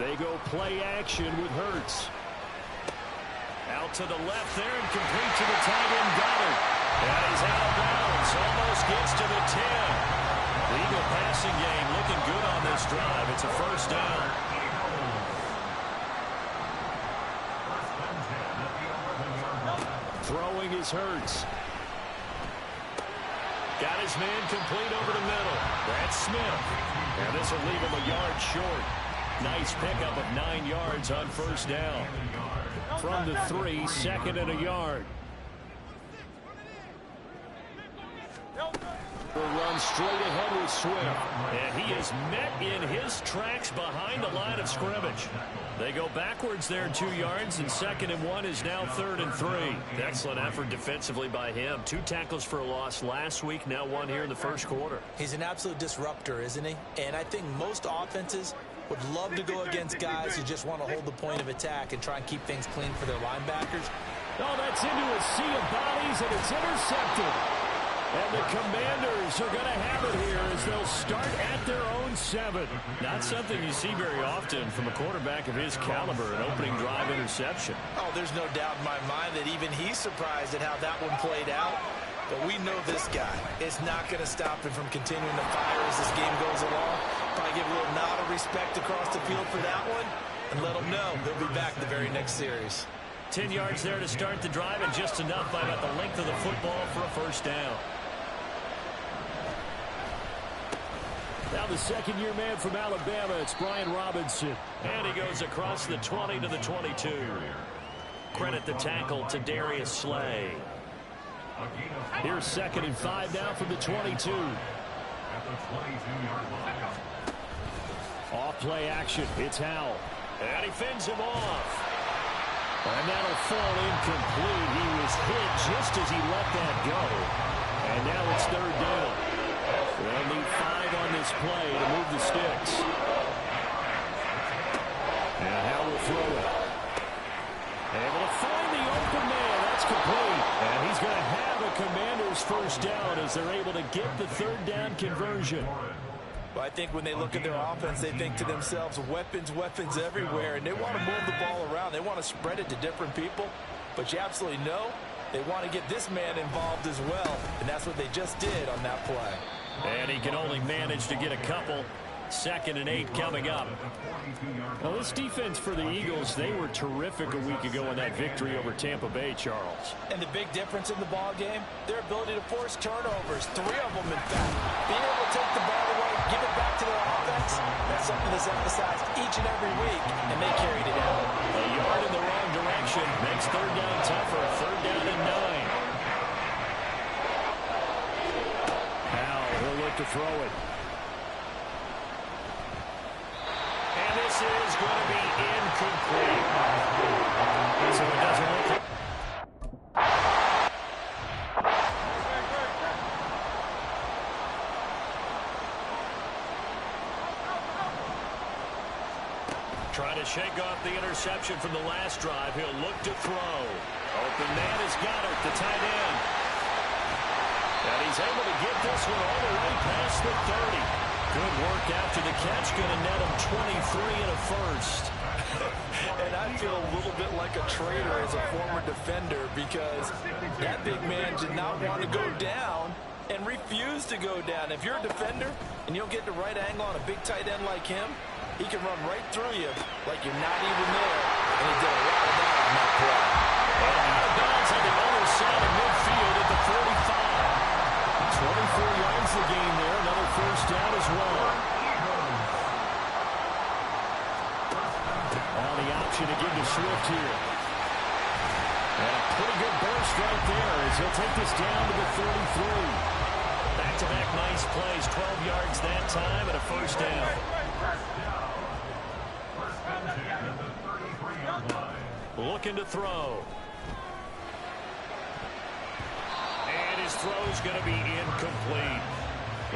They go play action with Hurts. Out to the left there and complete to the tight end Goddard. And he's out of bounds. Almost gets to the 10. The Eagle passing game looking good on this drive. It's a 1st down. Throwing is Hurts. Got his man complete over the middle. That's Smith. And this will leave him a yard short. Nice pickup of 9 yards on 1st down. From the 3, 2nd and a yard. Will run straight ahead with Swift. And he is met in his tracks behind the line of scrimmage. They go backwards there 2 yards, and 2nd and 1 is now 3rd and 3. Excellent effort defensively by him. 2 tackles for a loss last week, now 1 here in the 1st quarter. He's an absolute disruptor, isn't he? And I think most offenses would love to go against guys who just want to hold the point of attack and try and keep things clean for their linebackers. Oh, that's into a sea of bodies, and it's intercepted. And the Commanders are going to have it here as they'll start at their own 7. Not something you see very often from a quarterback of his caliber, an opening drive interception. Oh, there's no doubt in my mind that even he's surprised at how that one played out. But we know this guy is not going to stop him from continuing to fire as this game goes along. Probably give a little nod of respect across the field for that one and let him know he'll be back the very next series. 10 yards there to start the drive, and just enough by about the length of the football for a 1st down. Now the 2nd-year man from Alabama, it's Brian Robinson. And he goes across the 20 to the 22. Credit the tackle to Darius Slay. Here's 2nd and 5 now from the 22. At the 22-yard line. Off play action. It's Howell. And he fends him off. And that'll fall incomplete. He was hit just as he let that go. And now it's 3rd down. They'll need 5 on this play to move the sticks. And Howell will throw it. Able to find the open man. That's complete. And he's going to have a Commander's first down as they're able to get the third down conversion. Well, I think when they look at their offense, they think to themselves, weapons, weapons everywhere, and they want to move the ball around. They want to spread it to different people, but you absolutely know they want to get this man involved as well, and that's what they just did on that play. And he can only manage to get a couple. 2nd and 8 coming up. Now, this defense for the Eagles, they were terrific a week ago in that victory over Tampa Bay, Charles. And the big difference in the ball game, their ability to force turnovers, 3 of them in fact. Being able to take the ball away, give it back to their offense, that's something that's emphasized each and every week, and they carried it out. A yard in the wrong direction makes third down tougher. 3rd down and 9. Now he'll look to throw it. And this is going to be incomplete. So it doesn't look like... Trying to shake off the interception from the last drive. He'll look to throw. Open man has got it, the tight end. And he's able to get this one all the way past the 30. Good work after the catch. Going to net him 23 and a first. And I feel a little bit like a traitor as a former defender because that big man did not want to go down and refused to go down. If you're a defender and you don't get the right angle on a big tight end like him, he can run right through you like you're not even there. And he did a lot of that on that play. And out of bounds on the other side of midfield at the 45. 24 yards the game there. Another first down as well. Now the option to give to Swift here. And a pretty good burst right there as he'll take this down to the 33. Back-to-back nice plays. 12 yards that time and a first down. Looking to throw. And his throw's going to be incomplete.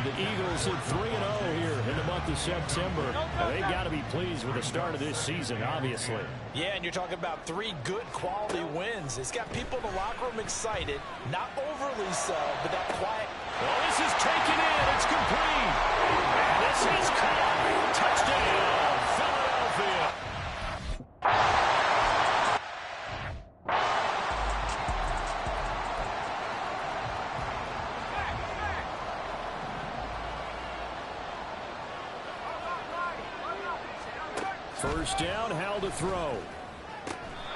The Eagles hit 3-0 here in the month of September. Now, they've got to be pleased with the start of this season, obviously. Yeah, and you're talking about 3 good quality wins. It's got people in the locker room excited, not overly so, but that quiet. Well, this is taken in. It's complete. And this is caught. Touchdown, Philadelphia. First down, Howell to throw.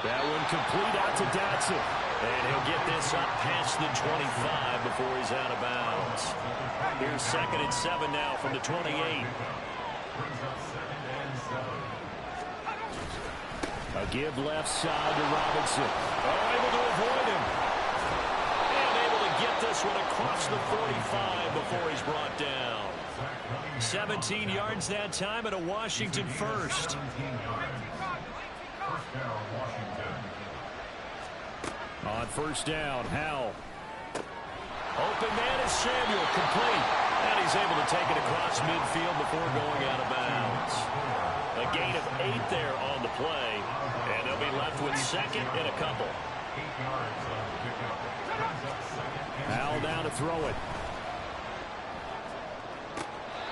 That one complete out to Dotson. And he'll get this up past the 25 before he's out of bounds. Here's 2nd and 7 now from the 28. A give left side to Robinson. Oh, able to avoid him. And able to get this one across the 45 before he's brought down. 17 yards that time and a Washington first. On first down, Howell. Open man is Samuel, complete. And he's able to take it across midfield before going out of bounds. A gain of 8 there on the play. And they'll be left with 2nd and a couple. Howell down to throw it.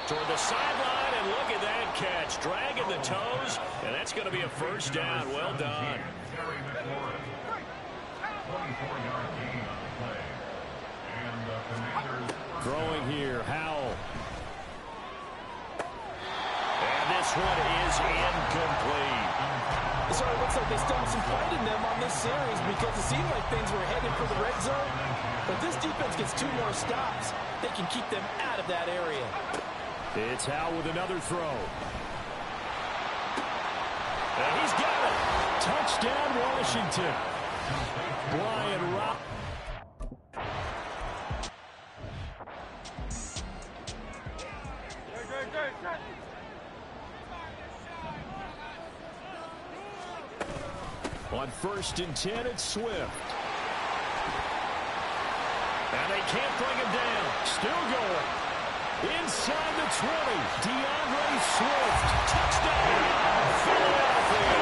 Toward the sideline, and look at that catch. Dragging the toes, and that's going to be a first down. Well done. Throwing here, Howell. And this one is incomplete. So it looks like they still have some fight in them on this series because it seemed like things were headed for the red zone. But this defense gets 2 more stops. They can keep them out of that area. It's Howell with another throw. And he's got it. Touchdown, Washington. Brian Rock. On 1st and 10, it's Swift. And they can't bring him down. Still going. Inside the 20, DeAndre Swift. Touchdown, Philadelphia.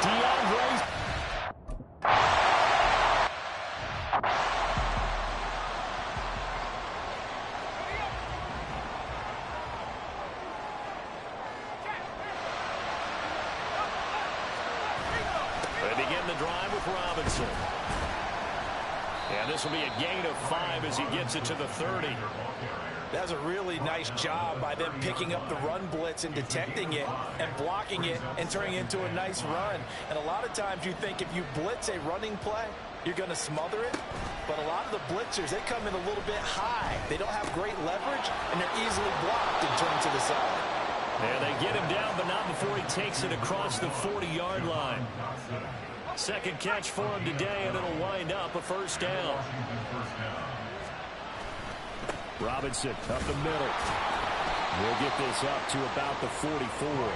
DeAndre. They begin the drive with Robinson. And this will be a gain of 5 as he gets it to the 30. That's a really nice job by them picking up the run blitz and detecting it and blocking it and turning it into a nice run. And a lot of times you think if you blitz a running play, you're going to smother it. But a lot of the blitzers, they come in a little bit high. They don't have great leverage, and they're easily blocked and turned to the side. And they get him down, but not before he takes it across the 40-yard line. Second catch for him today, and it'll wind up a first down. Robinson up the middle. We'll get this up to about the 44.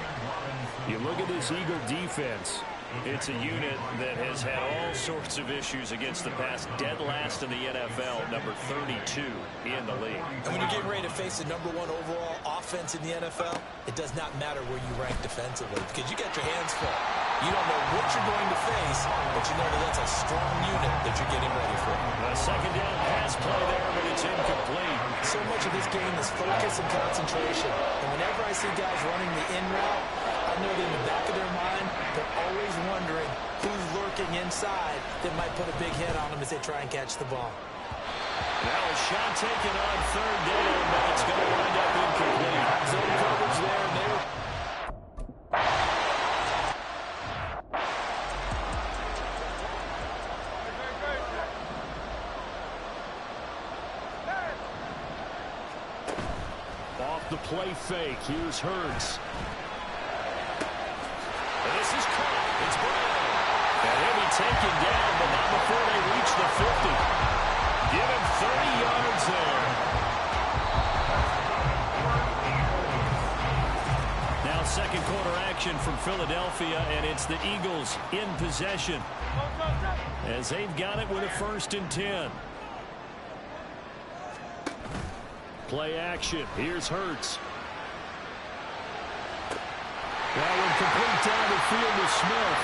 You look at this Eagle defense. It's a unit that has had all sorts of issues against the pass. Dead last in the NFL, number 32 in the league. And when you're getting ready to face the #1 overall offense in the NFL, it does not matter where you rank defensively because you got your hands full. You don't know what you're going to face, but you know that that's a strong unit that you're getting ready for. A second down pass play there, but it's incomplete. So much of this game is focus and concentration. And whenever I see guys running the in route, I know that in the back of their mind, they're always wondering who's lurking inside that might put a big hit on them as they try and catch the ball. Now a shot taken on third down, but it's going to wind up incomplete. Zone coverage there, and they're off the play fake. Here's Hurts. And this is caught. It's Brown. And he'll be taken down, but not before they reach the 50. Give him 30 yards there. Now second quarter action from Philadelphia, and it's the Eagles in possession as they've got it with a 1st and 10. Play action. Here's Hurts. That one complete down the field to Smith.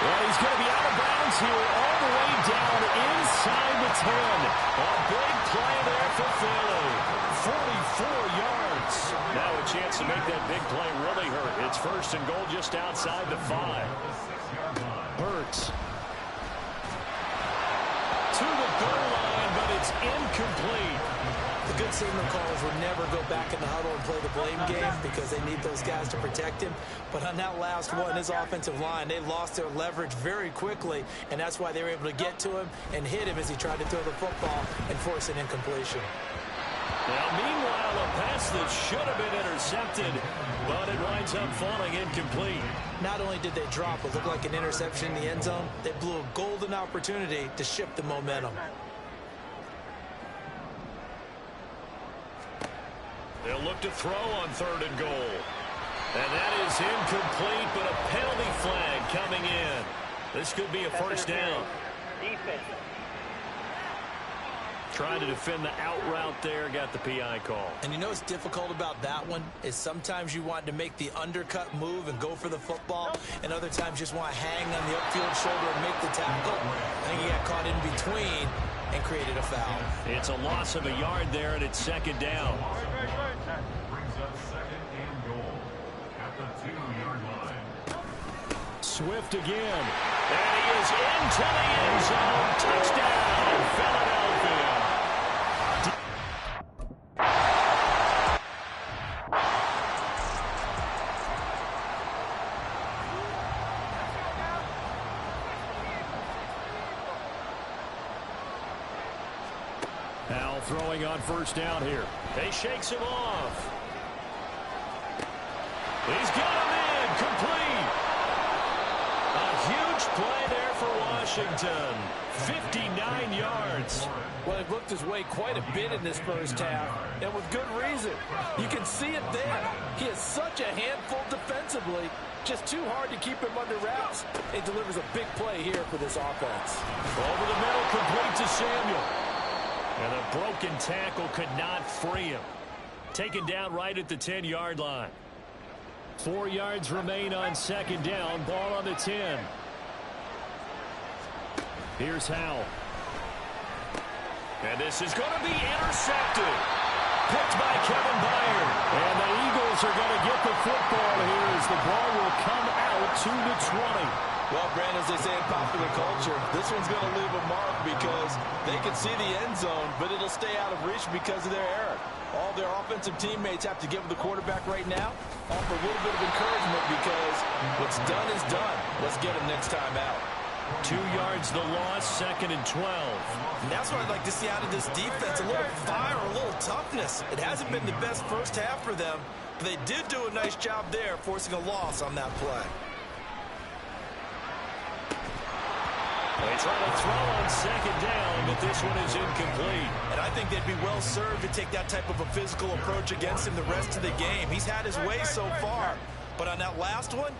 Well, he's going to be out of bounds here all the way down inside the 10. A big play there for Philly. 44 yards. Now a chance to make that big play really hurt. It's 1st and goal just outside the 5. Hurts. To the goal line, but it's incomplete. the good signal callers would never go back in the huddle and play the blame game because they need those guys to protect him. But on that last one, his offensive line, they lost their leverage very quickly, and that's why they were able to get to him and hit him as he tried to throw the football and force an incompletion. Now, meanwhile, a pass that should have been intercepted, but it winds up falling incomplete. Not only did they drop what looked like an interception in the end zone, they blew a golden opportunity to shift the momentum. They'll look to throw on 3rd and goal. And that is incomplete, but a penalty flag coming in. This could be a first down. Defense. Trying to defend the out route there, got the PI call. And you know what's difficult about that one is sometimes you want to make the undercut move and go for the football, and other times you just want to hang on the upfield shoulder and make the tackle. I think he got caught in between and created a foul. It's a loss of a yard there, and it's 2nd down. Brings up 2nd and goal at the 2-yard line. Swift again. And he is into the end zone. Touchdown, Philadelphia. Now throwing on 1st down here. He shakes him off. He's got him in. Complete. A huge play there for Washington. 59 yards. Well, he looked his way quite a bit in this first half, and with good reason. You can see it there. He is such a handful defensively. Just too hard to keep him under wraps. It delivers a big play here for this offense. Over the middle, complete to Samuel. And a broken tackle could not free him. Taken down right at the 10-yard line. 4 yards remain on second down. Ball on the 10. Here's Howell. And this is going to be intercepted. Picked by Kevin Byard. And the Eagles are going to get the football here as the ball will come out to the 20. Well, Brandon, as they say in popular culture, this one's going to leave a mark because they can see the end zone, but it'll stay out of reach because of their error. All their offensive teammates have to give the quarterback right now, offer a little bit of encouragement because what's done is done. Let's get him next time out. 2 yards the loss, 2nd and 12. And that's what I'd like to see out of this defense, a little fire, a little toughness. It hasn't been the best first half for them, but they did do a nice job there, forcing a loss on that play. They try to throw on second down, but this one is incomplete. And I think they'd be well served to take that type of a physical approach against him the rest of the game. He's had his way so far, but on that last one,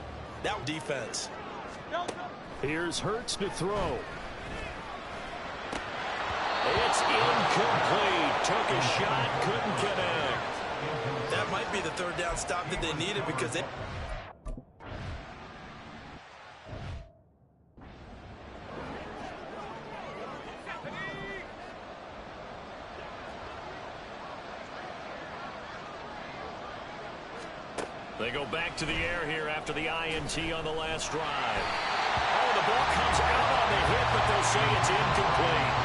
that defense. Here's Hurts to throw. It's incomplete. Took a shot, couldn't connect. That might be the third down stop that they needed because they... They go back to the air here after the INT on the last drive. Oh, the ball comes out on the hit, but they'll say it's incomplete.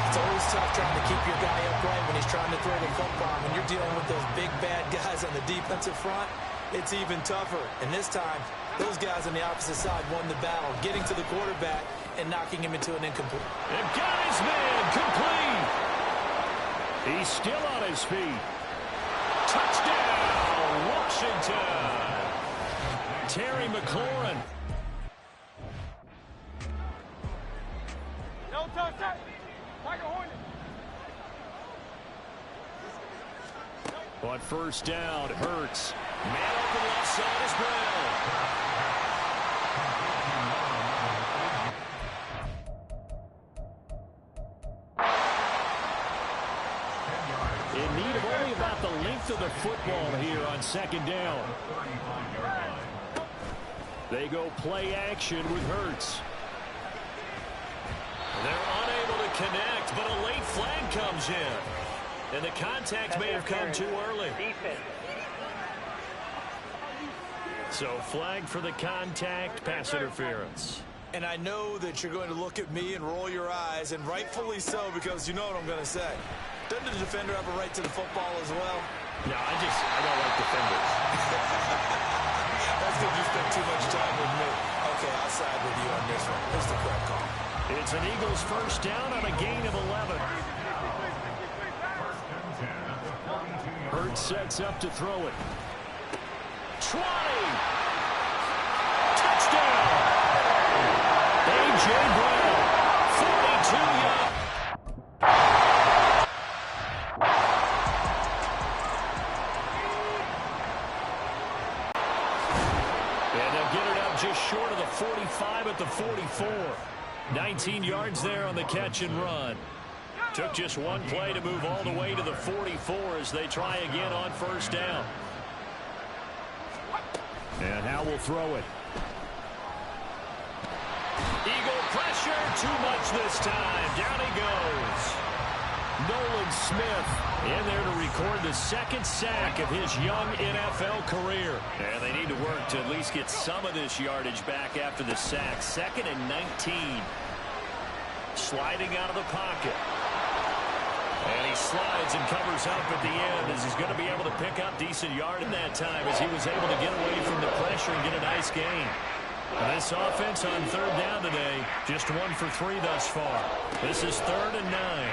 It's always tough trying to keep your guy upright when he's trying to throw the football. When you're dealing with those big, bad guys on the defensive front, it's even tougher. And this time, those guys on the opposite side won the battle, getting to the quarterback and knocking him into an incomplete. And got his man complete. He's still on his feet. Touchdown, Washington. Terry McLaurin. No touch that. Tiger Hornet. On first down, Hurts. Man open left side is Brown. In need of only about the length of the football here on second down. They go play action with Hurts. They're unable to connect, but a late flag comes in. And the contact may have come too early. So flag for the contact, pass interference. And I know that you're going to look at me and roll your eyes, and rightfully so, because you know what I'm going to say. Doesn't the defender have a right to the football as well? No, I don't like defenders. That's because you spent too much time with me. Okay, I'll side with you on this one. Here's the correct call. It's an Eagles first down on a gain of 11. Hurts sets up to throw it. 20. Touchdown. A.J. Brown, 42 yards. And they'll get it up just short of the 45 at the 44. 19 yards there on the catch and run. Took just one play to move all the way to the 44 as they try again on first down. And Howell will throw it. Eagle pressure, too much this time. Down he goes. Nolan Smith in there to record the second sack of his young NFL career. And they need to work to at least get some of this yardage back after the sack. 2nd and 19. Sliding out of the pocket. And he slides and covers up at the end as he's going to be able to pick up decent yard in that time as he was able to get away from the pressure and get a nice gain. This offense on third down today, just 1 for 3 thus far. This is 3rd and 9.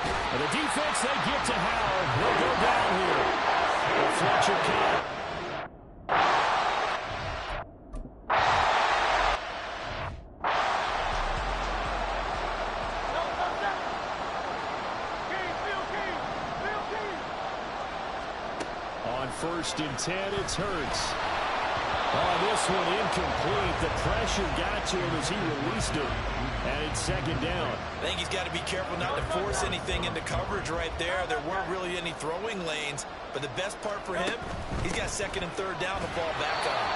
And the defense, they get to Howell. He'll go down here. Well, Fletcher can't. On 1st and 10, it's Hurts. Oh, this one incomplete. The pressure got to him as he released it. And it's second down. I think he's got to be careful not to force anything into coverage right there. There weren't really any throwing lanes. But the best part for him, he's got second and third down to fall back on.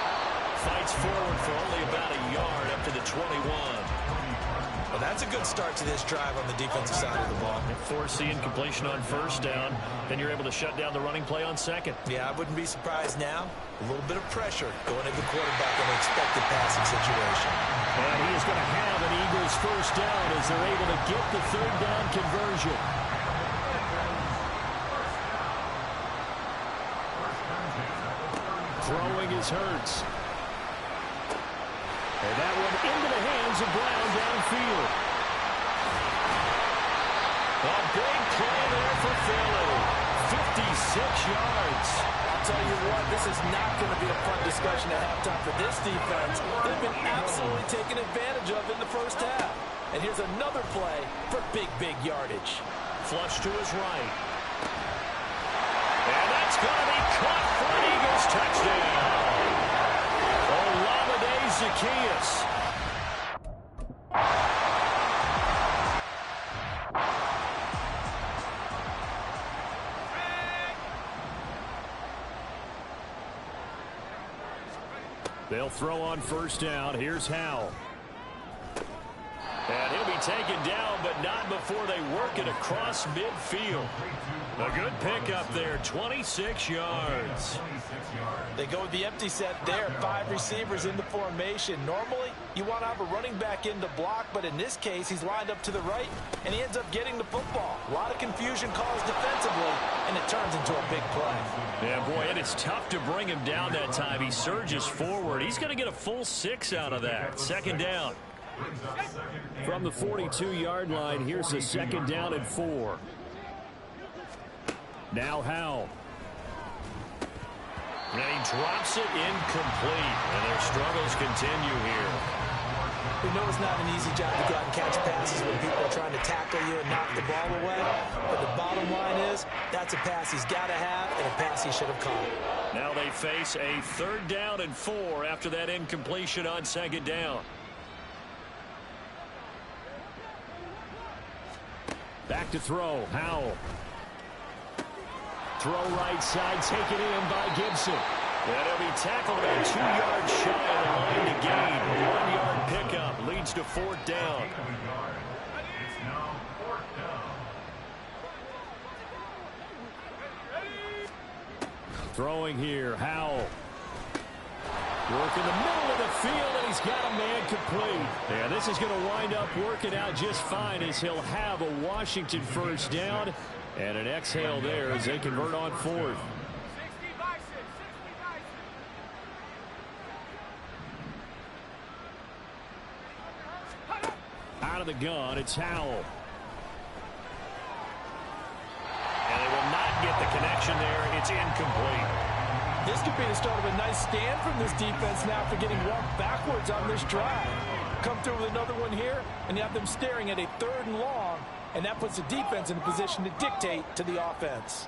Fights forward for only about a yard up to the 21. Well, that's a good start to this drive on the defensive side of the ball. Force the incompletion on first down. Then you're able to shut down the running play on second. Yeah, I wouldn't be surprised now. A little bit of pressure going into the quarterback in an expected passing situation. And he is going to have an Eagles first down as they're able to get the third down conversion. Throwing is Hurts. And that one into the hands of Brown downfield. A big play there for Philly. 56 yards. I'll tell you what, this is not going to be a fun discussion at halftime for this defense. They've been absolutely taken advantage of in the first half. And here's another play for big, big yardage. Flush to his right. And that's going to be caught for an Eagles touchdown. Olamide Zaccheaus. They'll throw on first down. Here's Howell. And he'll be taken down, but not before they work it across midfield. A good pickup there, 26 yards. They go with the empty set there, 5 receivers in the formation. Normally, you want to have a running back in to block, but in this case, he's lined up to the right, and he ends up getting the football. A lot of confusion caused defensively, and it turns into a big play. Yeah, boy, and it's tough to bring him down that time. He surges forward. He's going to get a full 6 out of that. Second down. From the 42-yard line, here's a second down and 4. Now Howell. And he drops it incomplete. And their struggles continue here. We know it's not an easy job to go out and catch passes when people are trying to tackle you and knock the ball away. But the bottom line is, that's a pass he's got to have and a pass he should have caught. Now they face a third down and 4 after that incompletion on second down. Back to throw, Howell. Throw right side, taken in by Gibson. And he'll be tackled about 2 yards shy of the line to gain. A 1-yard pickup leads to fourth down. It's now fourth down. Throwing here, Howell. Work in the middle of the field, and he's got a man complete. Yeah, this is going to wind up working out just fine as he'll have a Washington first down. And an exhale there as they convert on fourth. Out of the gun, it's Howell. And they will not get the connection there. It's incomplete. This could be the start of a nice stand from this defense now for getting walked backwards on this drive. Come through with another one here, and you have them staring at a third and long, and that puts the defense in a position to dictate to the offense.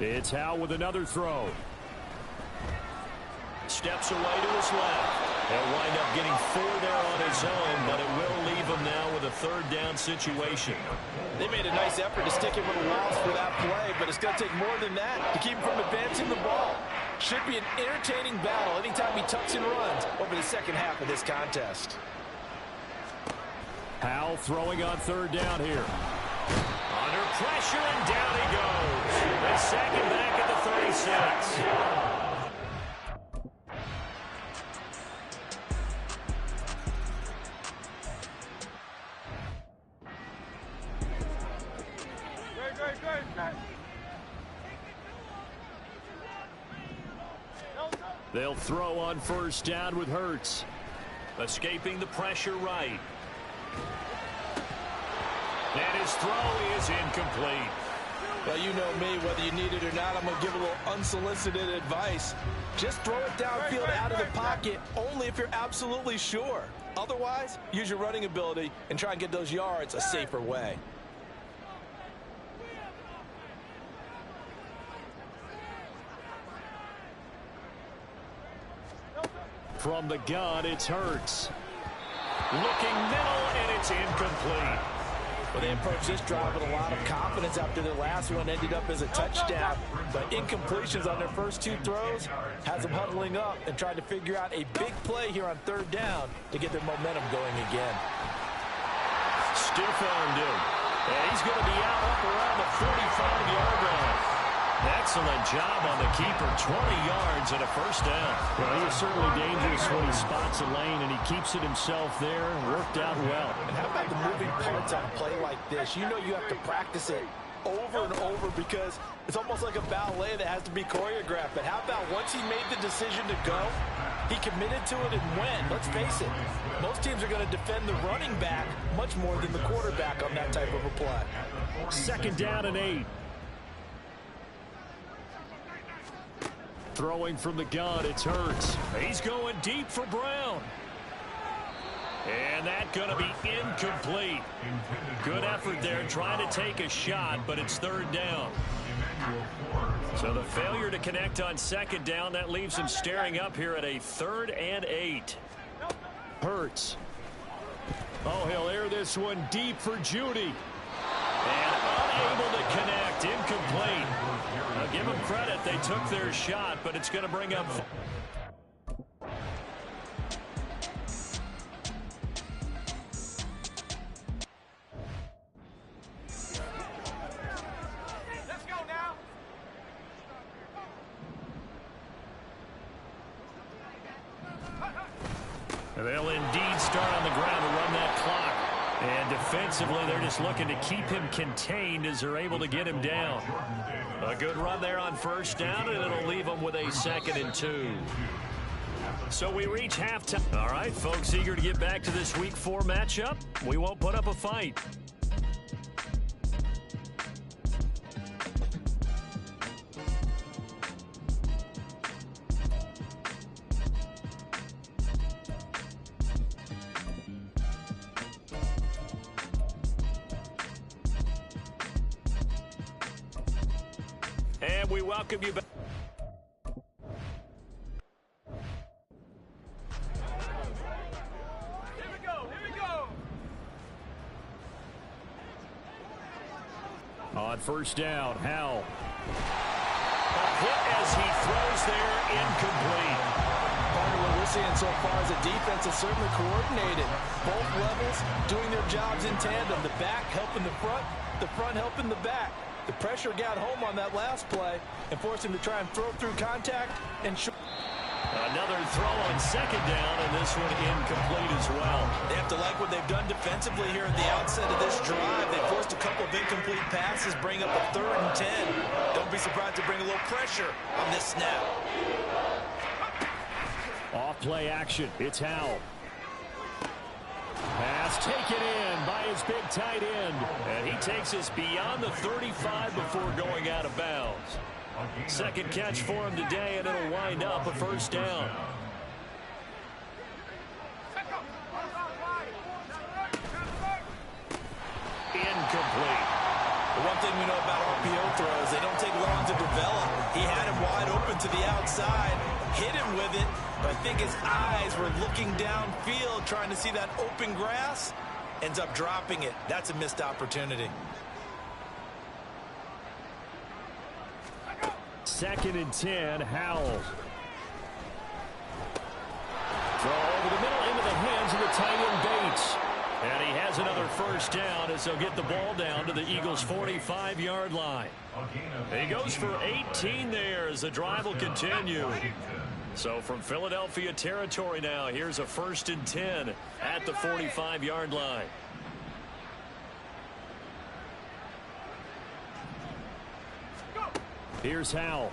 It's Howell with another throw. Steps away to his left. He'll wind up getting 4 there on his own, but it will leave him now with a third down situation. They made a nice effort to stick him with a loss for that play, but it's going to take more than that to keep him from advancing the ball. Should be an entertaining battle anytime he tucks and runs over the second half of this contest. Howell throwing on third down here. Under pressure, and down he goes. They sack him back at the 36. They'll throw on first down with Hurts. Escaping the pressure right. And his throw is incomplete. Well, you know me, whether you need it or not, I'm going to give a little unsolicited advice. Just throw it downfield out of the pocket, only if you're absolutely sure. Otherwise, use your running ability and try and get those yards a safer way. From the gun, it's Hurts. Looking middle, and it's incomplete. Well, they approached this drive with a lot of confidence after their last one ended up as a touchdown. But incompletions on their first two throws has them huddling up and trying to figure out a big play here on third down to get their momentum going again. Stiff-armed him. And he's going to be out up around the 45-yard line. Excellent job on the keeper. 20 yards and a first down. Well, he is certainly dangerous when he spots a lane, and he keeps it himself there. Worked out well. And how about the moving parts on a play like this? You know you have to practice it over and over because it's almost like a ballet that has to be choreographed. But how about once he made the decision to go, he committed to it and went. Let's face it, most teams are going to defend the running back much more than the quarterback on that type of a play. Second down and 8. Throwing from the gun, it's Hurts. He's going deep for Brown. And that's going to be incomplete. Good effort there trying to take a shot, but it's third down. So the failure to connect on second down, that leaves him staring up here at a 3rd and 8. Hurts. Oh, he'll air this one deep for Judy. And unable to connect. Incomplete. Now give them credit. They took their shot, but it's going to bring up... Let's go now. They'll indeed start on the ground to run that clock. And defensively, they're just looking to keep him contained as they're able to get him down. A good run there on first down, and it'll leave them with a 2nd and 2. So we reach halftime. All right, folks, eager to get back to this Week 4 matchup. We won't put up a fight. And we welcome you back. Here we go. Here we go. On first down, Howell. A hit as he throws there, incomplete. Part of what we're seeing so far is the defense is certainly coordinated. Both levels doing their jobs in tandem. The back helping the front helping the back. The pressure got home on that last play and forced him to try and throw through contact and Another throw on second down, and this one incomplete as well. They have to like what they've done defensively here at the outset of this drive. They forced a couple of incomplete passes, bring up a 3rd and 10. Don't be surprised to bring a little pressure on this snap. Off play action. It's Howell. Pass taken in by his big tight end. And he takes us beyond the 35 before going out of bounds. Second catch for him today, and it'll wind up a first down. Incomplete. The one thing we know about RPO throws, they don't take long to develop. He had him wide open to the outside, hit him with it, but I think his eyes were looking downfield, trying to see that open grass, ends up dropping it. That's a missed opportunity. 2nd and 10, Howell. Throw over the middle into the hands of the tight end Bates. And he has another first down as they'll get the ball down to the Eagles' 45-yard line. He goes for 18 there as the drive will continue. So from Philadelphia territory now, here's a 1st and 10 at the 45-yard line. Here's Howell.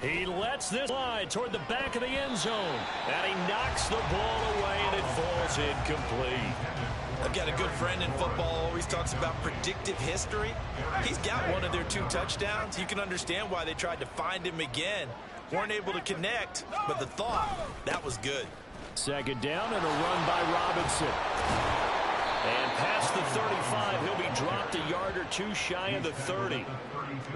He lets this slide toward the back of the end zone. And he knocks the ball away, and it falls incomplete. I've got a good friend in football, always talks about predictive history. He's got one of their 2 touchdowns. You can understand why they tried to find him again. Weren't able to connect, but the thought, that was good. Second down and a run by Robinson. And past the 35, he'll be dropped a yard or two shy of the 30.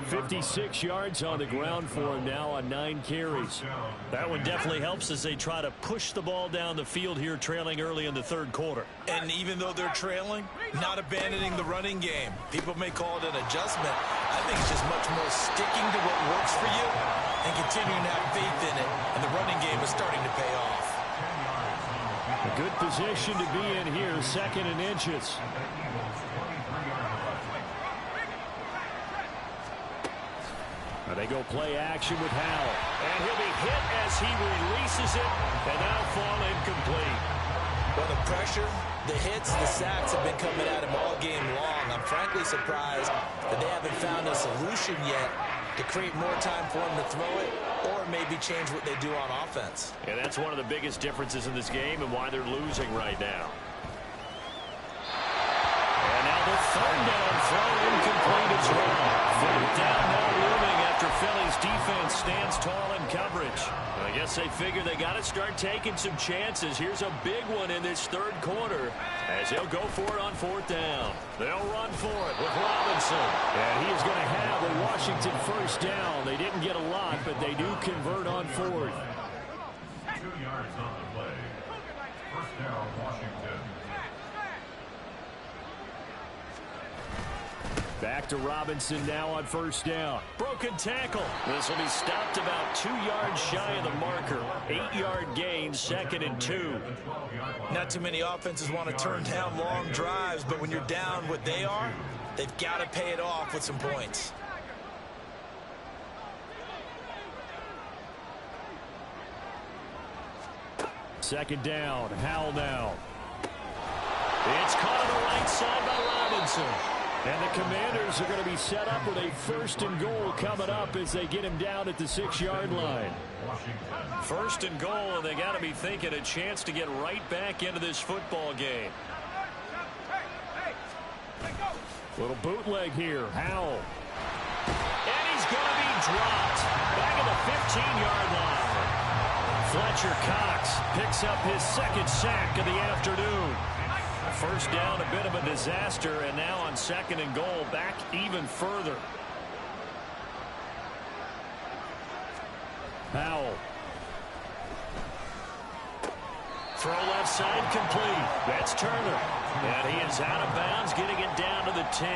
56 yards on the ground for him now on 9 carries. That one definitely helps as they try to push the ball down the field here, trailing early in the third quarter. And even though they're trailing, not abandoning the running game. People may call it an adjustment. I think it's just much more sticking to what works for you and continuing to have faith in it. And the running game is starting to pay off. A good position to be in here, 2nd and inches. They go play action with Howell. And he'll be hit as he releases it, and that'll fall incomplete. Well, the pressure, the hits, the sacks have been coming at him all game long. I'm frankly surprised that they haven't found a solution yet to create more time for him to throw it or maybe change what they do on offense. And that's one of the biggest differences in this game and why they're losing right now. And now the third down throw incomplete as well. 4th down now looming after Philly's defense stands tall in coverage. I guess they figure they got to start taking some chances. Here's a big one in this third quarter as they'll go for it on 4th down. They'll run for it with Robinson. And he is going to have a Washington 1st down. They didn't get a lot, but they do convert on 4th. 2 yards on the play. 1st down, Washington. Back to Robinson now on 1st down. Broken tackle. This will be stopped about 2 yards shy of the marker. 8-yard gain, 2nd and 2. Not too many offenses want to turn down long drives, but when you're down what they are, they've got to pay it off with some points. Second down, Howell now. It's caught on the right side by Robinson. And the Commanders are going to be set up with a 1st and goal coming up as they get him down at the 6-yard line. 1st and goal, and they got to be thinking a chance to get right back into this football game. Little bootleg here, Howell. And he's going to be dropped back at the 15-yard line. Fletcher Cox picks up his 2nd sack of the afternoon. 1st down, a bit of a disaster, and now on 2nd and goal, back even further. Howell. Throw left side complete. That's Turner. And he is out of bounds, getting it down to the 10.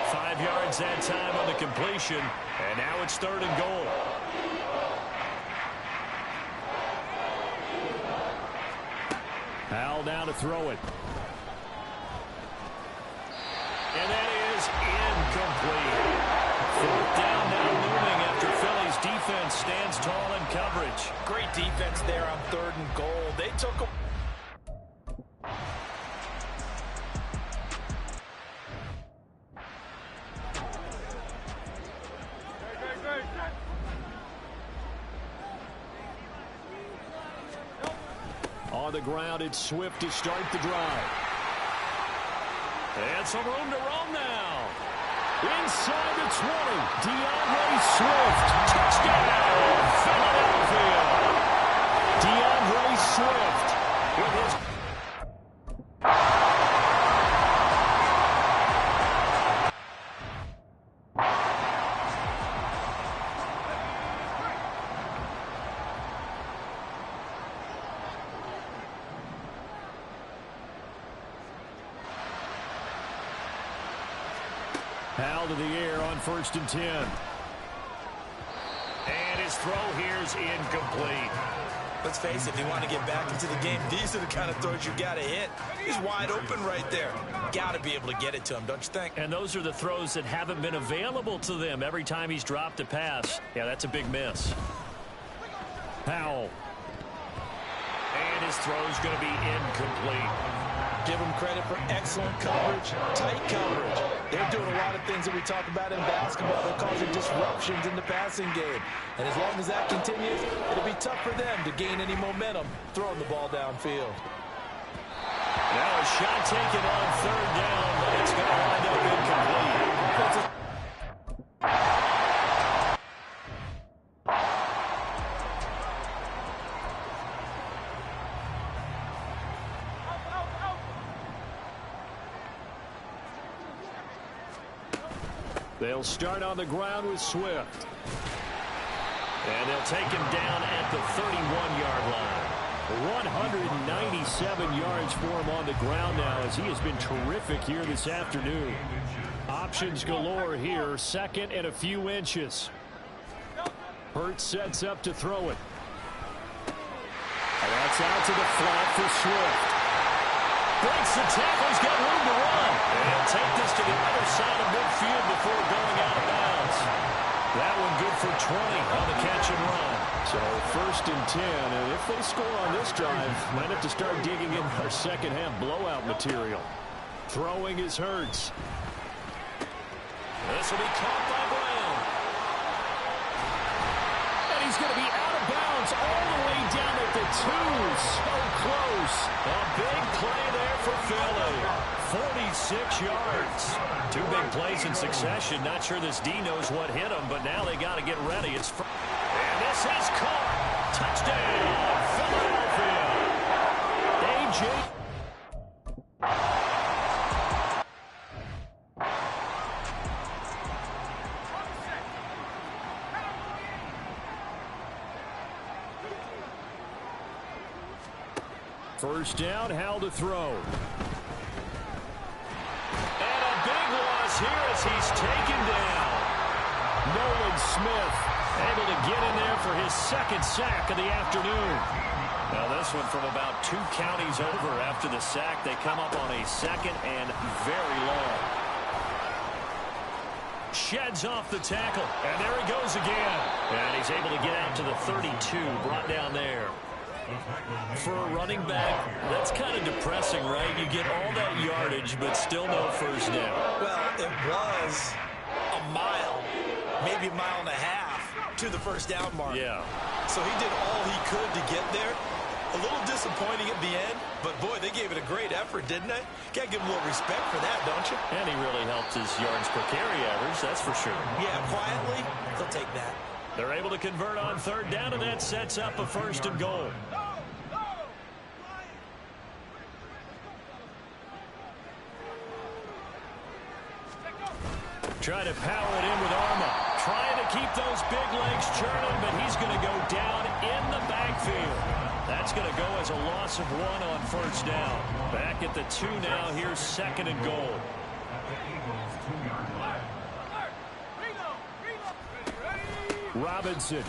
5 yards that time on the completion, and now it's 3rd and goal. Howell now to throw it. And that is incomplete. 4th down now looming after Philly's defense stands tall in coverage. Great defense there on 3rd and goal. They took a... On the ground, it's Swift to start the drive. And some room to roam now. Inside the 20, DeAndre Swift. Touchdown, Philadelphia. DeAndre Swift with his... Howell to the air on 1st and 10. And his throw here is incomplete. Let's face it, if you want to get back into the game, these are the kind of throws you got to hit. He's wide open right there. Got to be able to get it to him, don't you think? And those are the throws that haven't been available to them every time he's dropped a pass. Yeah, that's a big miss. Howell. And his throw's going to be incomplete. Give them credit for excellent coverage, tight coverage. They're doing a lot of things that we talk about in basketball. They're causing disruptions in the passing game. And as long as that continues, it'll be tough for them to gain any momentum throwing the ball downfield. Now a shot taken on 3rd down, but it's going to wind up incomplete. They'll start on the ground with Swift. And they'll take him down at the 31-yard line. 197 yards for him on the ground now as he has been terrific here this afternoon. Options galore here. Second and a few inches. Hurts sets up to throw it. And that's out to the flat for Swift. Breaks the tackle. He's got room to run. And he'll take this to the other side of midfield before going out of bounds. That one good for 20 on the catch and run. So first and 10, and if they score on this drive, might have to start digging in our second half blowout material. Throwing is Hurts. This will be caught by Brown. And he's going to be out of bounds all the way down at the 2. So close. A big play there for Philly. 46 yards. 2 big plays in succession. Not sure this D knows what hit him, but now they got to get ready. And this is caught. Touchdown, Philadelphia. A.J. First down, Hal to throw. And a big loss here as he's taken down. Nolan Smith able to get in there for his second sack of the afternoon. Now this one from about 2 counties over after the sack. They come up on a second and very long. Sheds off the tackle. And there he goes again. And he's able to get out to the 32. Brought down there. For a running back, that's kind of depressing, right? You get all that yardage, but still no first down. Well, it was a mile, maybe a mile and a half to the first down mark. Yeah. So he did all he could to get there. A little disappointing at the end, but boy, they gave it a great effort, didn't they? Got to give him a little respect for that, don't you? And he really helped his yards per carry average, that's for sure. Yeah, quietly, they'll take that. They're able to convert on third down, and that sets up a first and goal. Try to power it in with Arma. Trying to keep those big legs churning, but he's going to go down in the backfield. That's going to go as a loss of 1 on first down. Back at the 2 now. Here's second and goal. Robinson is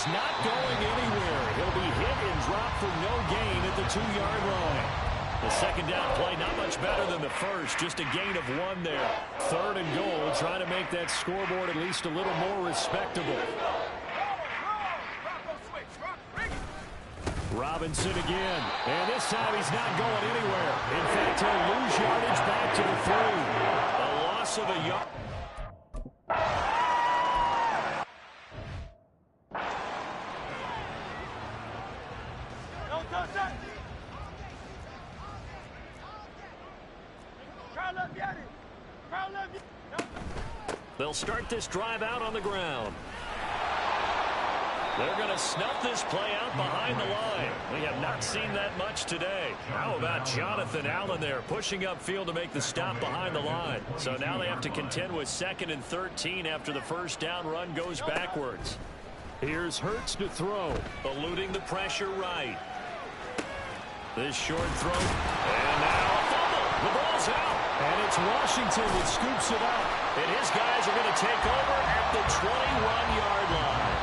not going anywhere. He'll be hit and dropped for no gain at the 2-yard line. The second down play not much better than the first. Just a gain of 1 there. Third and goal, trying to make that scoreboard at least a little more respectable. Robinson again. And this time he's not going anywhere. In fact, he'll lose yardage back to the 3. A loss of a yard. They'll start this drive out on the ground. They're going to snuff this play out behind the line. We have not seen that much today. How about Jonathan Allen there pushing upfield to make the stop behind the line? So now they have to contend with 2nd and 13 after the first down run goes backwards. Here's Hurts to throw. Eluding the pressure right. This short throw. And now a fumble. The ball's out. And it's Washington that scoops it up. And his guys are going to take over at the 21-yard line.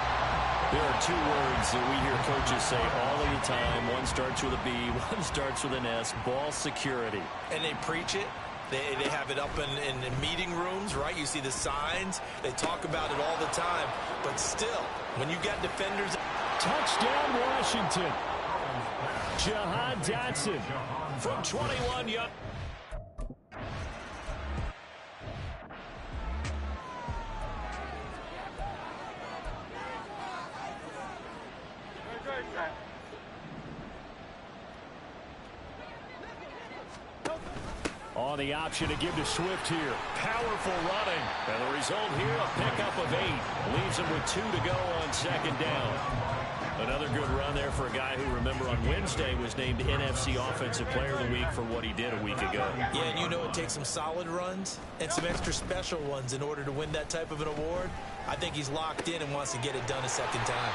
There are 2 words that we hear coaches say all of the time. One starts with a B, one starts with an S. Ball security. And they preach it. They have it up in meeting rooms, right? You see the signs. They talk about it all the time. But still, when you got defenders. Touchdown, Washington. Jahan Dotson from 21 yards. On the option to give to Swift here. Powerful running. And the result here, a pickup of 8. Leaves him with 2 to go on second down. Another good run there for a guy who, remember, on Wednesday was named NFC Offensive Player of the Week for what he did a week ago. Yeah, and you know it takes some solid runs and some extra special ones in order to win that type of an award. I think he's locked in and wants to get it done a second time.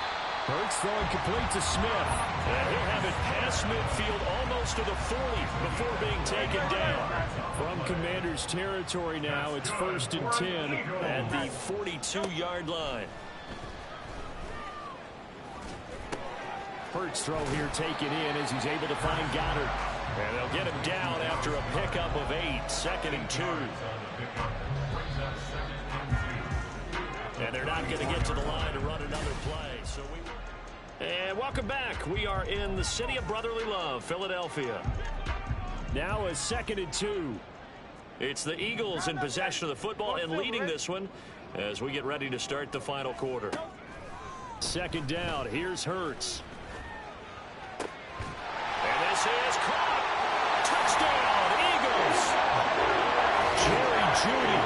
Hurts throwing complete to Smith. And he'll have it past midfield almost to the 40 before being taken down. From Commanders territory now, it's 1st and 10 at the 42-yard line. Hurts throw here taken in as he's able to find Goddard. And they'll get him down after a pickup of 8, 2nd and 2. And they're not going to get to the line to run another play. And welcome back. We are in the city of brotherly love, Philadelphia. Now a 2nd and 2. It's the Eagles in possession of the football and leading this one as we get ready to start the final quarter. 2nd down. Here's Hurts. And this is caught. Touchdown, Eagles. Jerry Jeudy.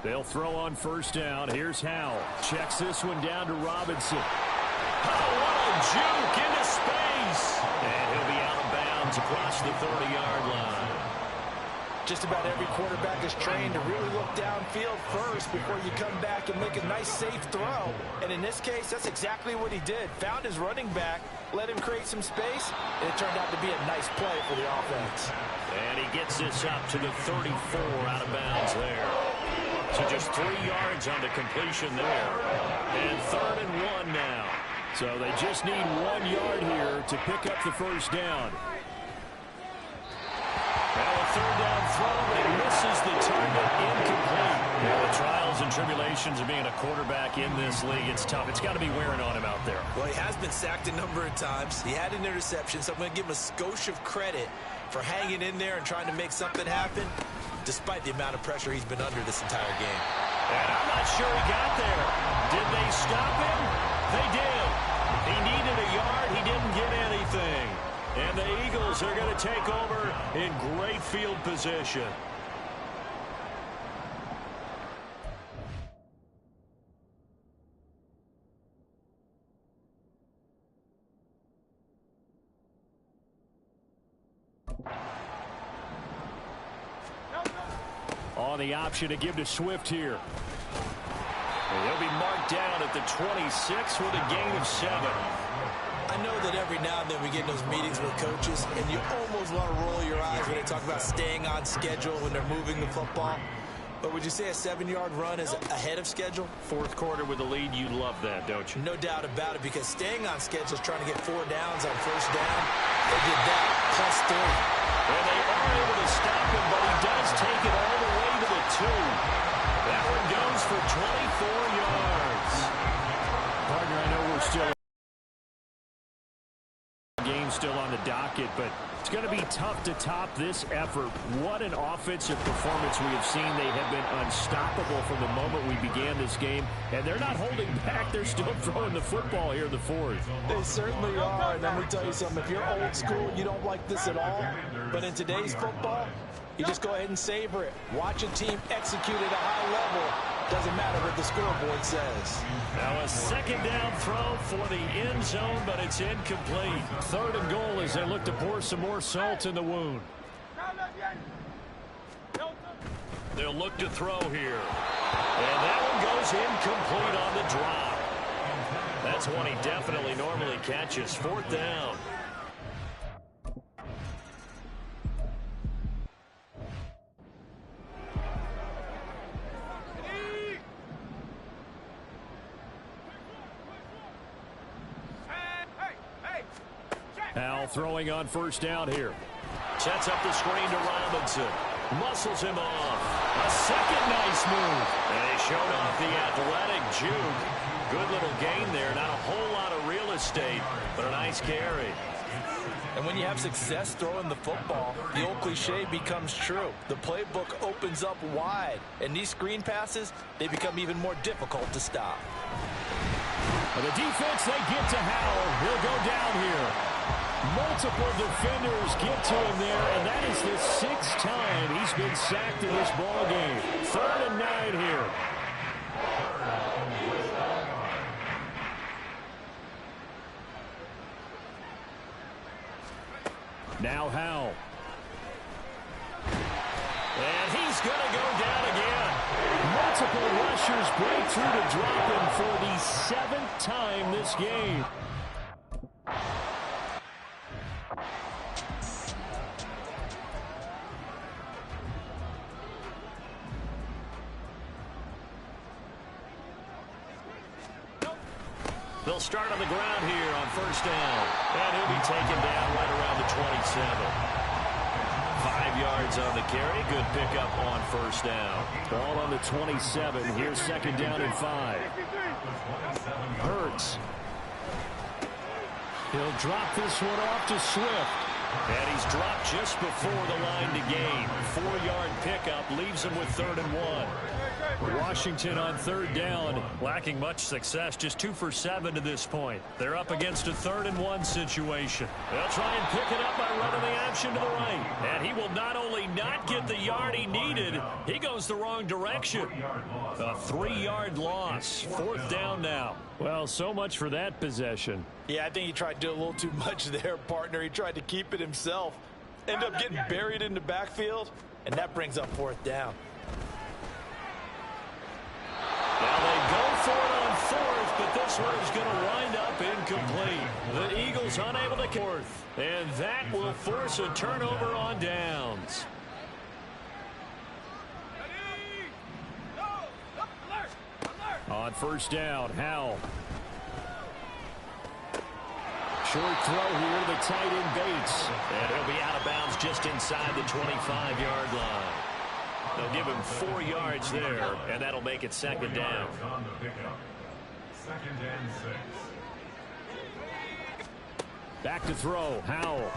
They'll throw on 1st down. Here's Howell. Checks this one down to Robinson. Oh, what a juke into space. And he'll be out of bounds across the 30-yard line. Just about every quarterback is trained to really look downfield first before you come back and make a nice, safe throw. And in this case, that's exactly what he did. Found his running back, let him create some space, and it turned out to be a nice play for the offense. And he gets this up to the 34 out of bounds there. So just 3 yards on the completion there. And 3rd and 1 now. So they just need 1 yard here to pick up the 1st down. Now a 3rd down throw, but it misses the target, incomplete. Now the trials and tribulations of being a quarterback in this league, it's tough. It's got to be wearing on him out there. Well, he has been sacked a number of times. He had an interception, so I'm going to give him a skosh of credit for hanging in there and trying to make something happen, despite the amount of pressure he's been under this entire game. And I'm not sure he got there. Did they stop him? They did. He needed a yard. He didn't get anything. And the Eagles are going to take over in great field position. On the option to give to Swift here. And he'll be marked down at the 26 with a gain of 7. I know that every now and then we get in those meetings with coaches, and you almost want to roll your eyes when they talk about staying on schedule when they're moving the football. But would you say a 7-yard run is ahead of schedule? 4th quarter with the lead, you love that, don't you? No doubt about it, because staying on schedule is trying to get 4 downs on 1st down. They did that +3. And they are able to stop him, but he does take it all the way to the 2. That one goes for 24 yards. Partner, I know we're still still on the docket, but it's going to be tough to top this effort. What an offensive performance we have seen. They have been unstoppable from the moment we began this game, and they're not holding back. They're still throwing the football here in the 4th. They certainly are, and let me tell you something. If you're old school, you don't like this at all, but in today's football, you just go ahead and savor it. Watch a team execute at a high level. Doesn't matter what the scoreboard says. Now a 2nd down throw for the end zone, but it's incomplete. 3rd and goal as they look to pour some more salt in the wound. They'll look to throw here. And that one goes incomplete on the drop. That's one he definitely normally catches. 4th down. Al throwing on 1st down here. Sets up the screen to Robinson. Muscles him off. A second nice move. And they showed off the athletic juke. Good little gain there. Not a whole lot of real estate, but a nice carry. And when you have success throwing the football, the old cliche becomes true. The playbook opens up wide. And these screen passes, they become even more difficult to stop. And the defense, they get to Howell. He'll go down here. Multiple defenders get to him there, and that is the 6th time he's been sacked in this ball game. 3rd and 9 here. Now Howell. And he's going to go down again. Multiple rushers break through to drop him for the 7th time this game. They'll start on the ground here on 1st down. And he'll be taken down right around the 27. 5 yards on the carry. Good pickup on 1st down. Ball on the 27. Here's 2nd down and 5. Hurts. He'll drop this one off to Swift. And he's dropped just before the line to gain. 4-yard pickup leaves him with 3rd and 1. Washington on 3rd down. Lacking much success, just 2 for 7 to this point. They're up against a 3rd and 1 situation. They'll try and pick it up by running the option to the right. And he will not only not get the yard he needed, he goes the wrong direction. A 3-yard loss. 4th down now. Well, so much for that possession. Yeah, I think he tried to do a little too much there, partner. He tried to keep it himself. End up getting buried in the backfield, and that brings up 4th down. Now they go for it on 4th, but this one is going to wind up incomplete. The Eagles unable to 4th, and that will force a turnover on downs. On 1st down, Howell. Short throw here to the tight end Bates. And he'll be out of bounds just inside the 25-yard line. They'll give him 4 yards there, and that'll make it 2nd down. 2nd and 6. Back to throw, Howell.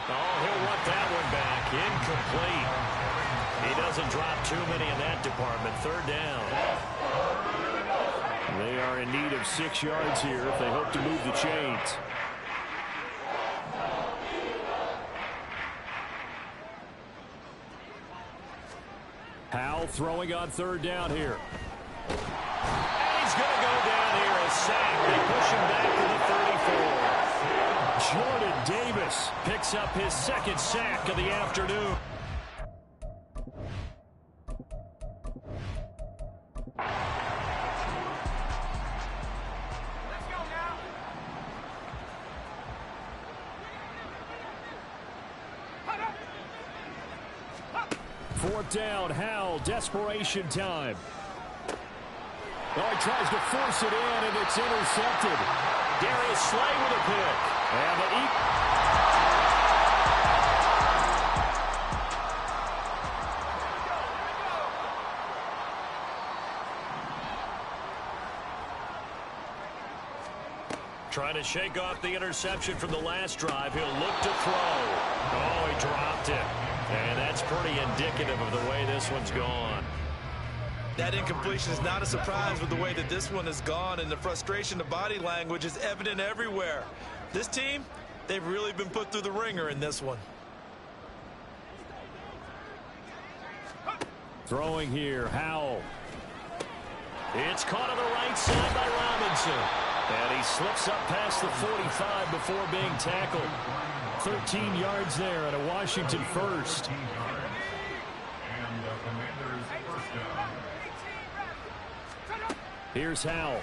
Oh, he'll want that one back. Incomplete. He doesn't drop too many in that department. 3rd down. They are in need of 6 yards here if they hope to move the chains. Howell throwing on 3rd down here. And he's going to go down here. A sack. They push him back to the 34. Jordan Davis picks up his 2nd sack of the afternoon. Let's go now. 4th down, Howell, desperation time. Oh, he tries to force it in, and it's intercepted. Darius Slay with a pick. And the Trying to shake off the interception from the last drive. He'll look to throw. Oh, he dropped it. And that's pretty indicative of the way this one's gone. That incompletion is not a surprise with the way that this one has gone, and the frustration, the body language is evident everywhere. This team, they've really been put through the ringer in this one. throwing here, Howell. It's caught on the right side by Robinson. And he slips up past the 45 before being tackled. 13 yards there at a Washington first. Here's Howell.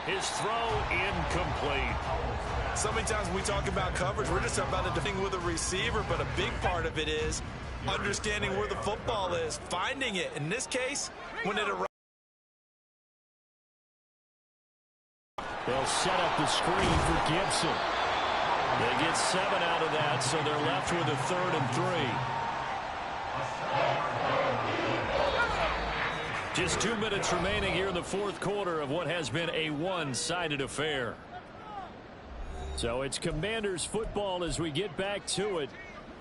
His throw incomplete. So many times when we talk about coverage, we're just about defending with a receiver, but a big part of it is understanding where the football is, finding it. In this case, when it arrives. They'll set up the screen for Gibson. They get 7 out of that, so they're left with a 3rd and 3. Just 2 minutes remaining here in the fourth quarter of what has been a one-sided affair. So it's Commanders football as we get back to it.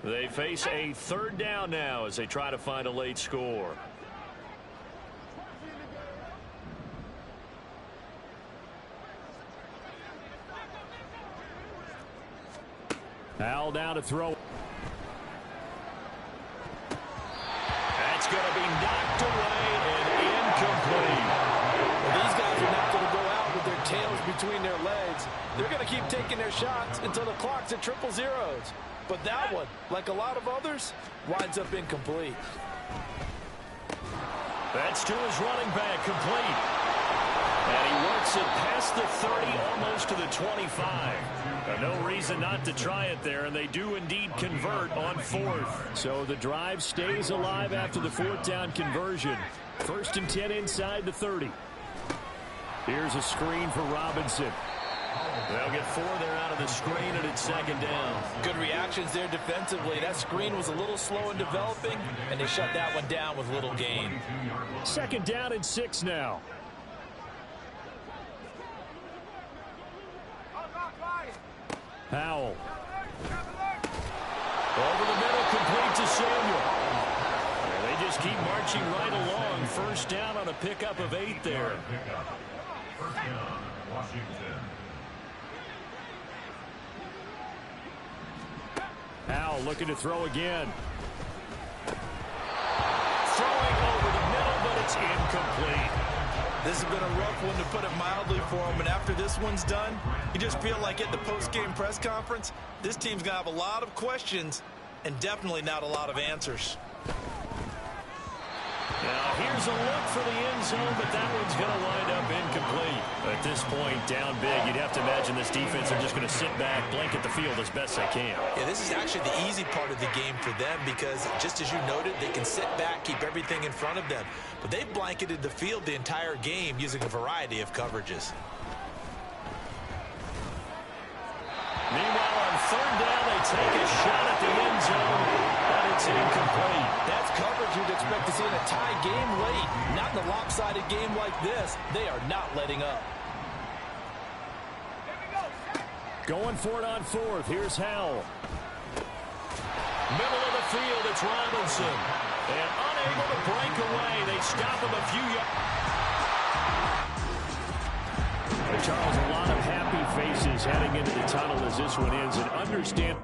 They face a 3rd down now as they try to find a late score. Howell down to throw. That's going to be knocked away and incomplete. Well, these guys are not going to go out with their tails between their legs. They're going to keep taking their shots until the clock's at triple zeros. But that one, like a lot of others, winds up incomplete. That's to his running back, complete. And he works it past the 30, almost to the 25. No reason not to try it there, and they do indeed convert on fourth. So the drive stays alive after the fourth down conversion. 1st and 10 inside the 30. Here's a screen for Robinson. They'll get 4 there out of the screen, and it's 2nd down. Good reactions there defensively. That screen was a little slow in developing, and they shut that one down with little gain. 2nd down and 6 now. Howell. Over the middle, complete to Samuel. And they just keep marching right along. 1st down on a pickup of 8 there. 1st down, Washington. Howell looking to throw again. Throwing over the middle, but it's incomplete. This has been a rough one, to put it mildly, for him. And after this one's done, you just feel like at the post-game press conference, this team's going to have a lot of questions and definitely not a lot of answers. Now, here's a look for the end zone, but that one's going to wind up incomplete. At this point, down big, you'd have to imagine this defense are just going to sit back, blanket the field as best they can. Yeah, this is actually the easy part of the game for them because, just as you noted, they can sit back, keep everything in front of them. But they've blanketed the field the entire game using a variety of coverages. Meanwhile, on 3rd down, they take a shot at the end zone, but it's incomplete. That's coverage you'd expect to see in a tie game late. Not in a lopsided game like this. They are not letting up. Going for it on 4th. Here's Howell. Middle of the field, it's Robinson. And unable to break away. They stop him a few yards. Charles, a lot of happy faces heading into the tunnel as this one ends, and understand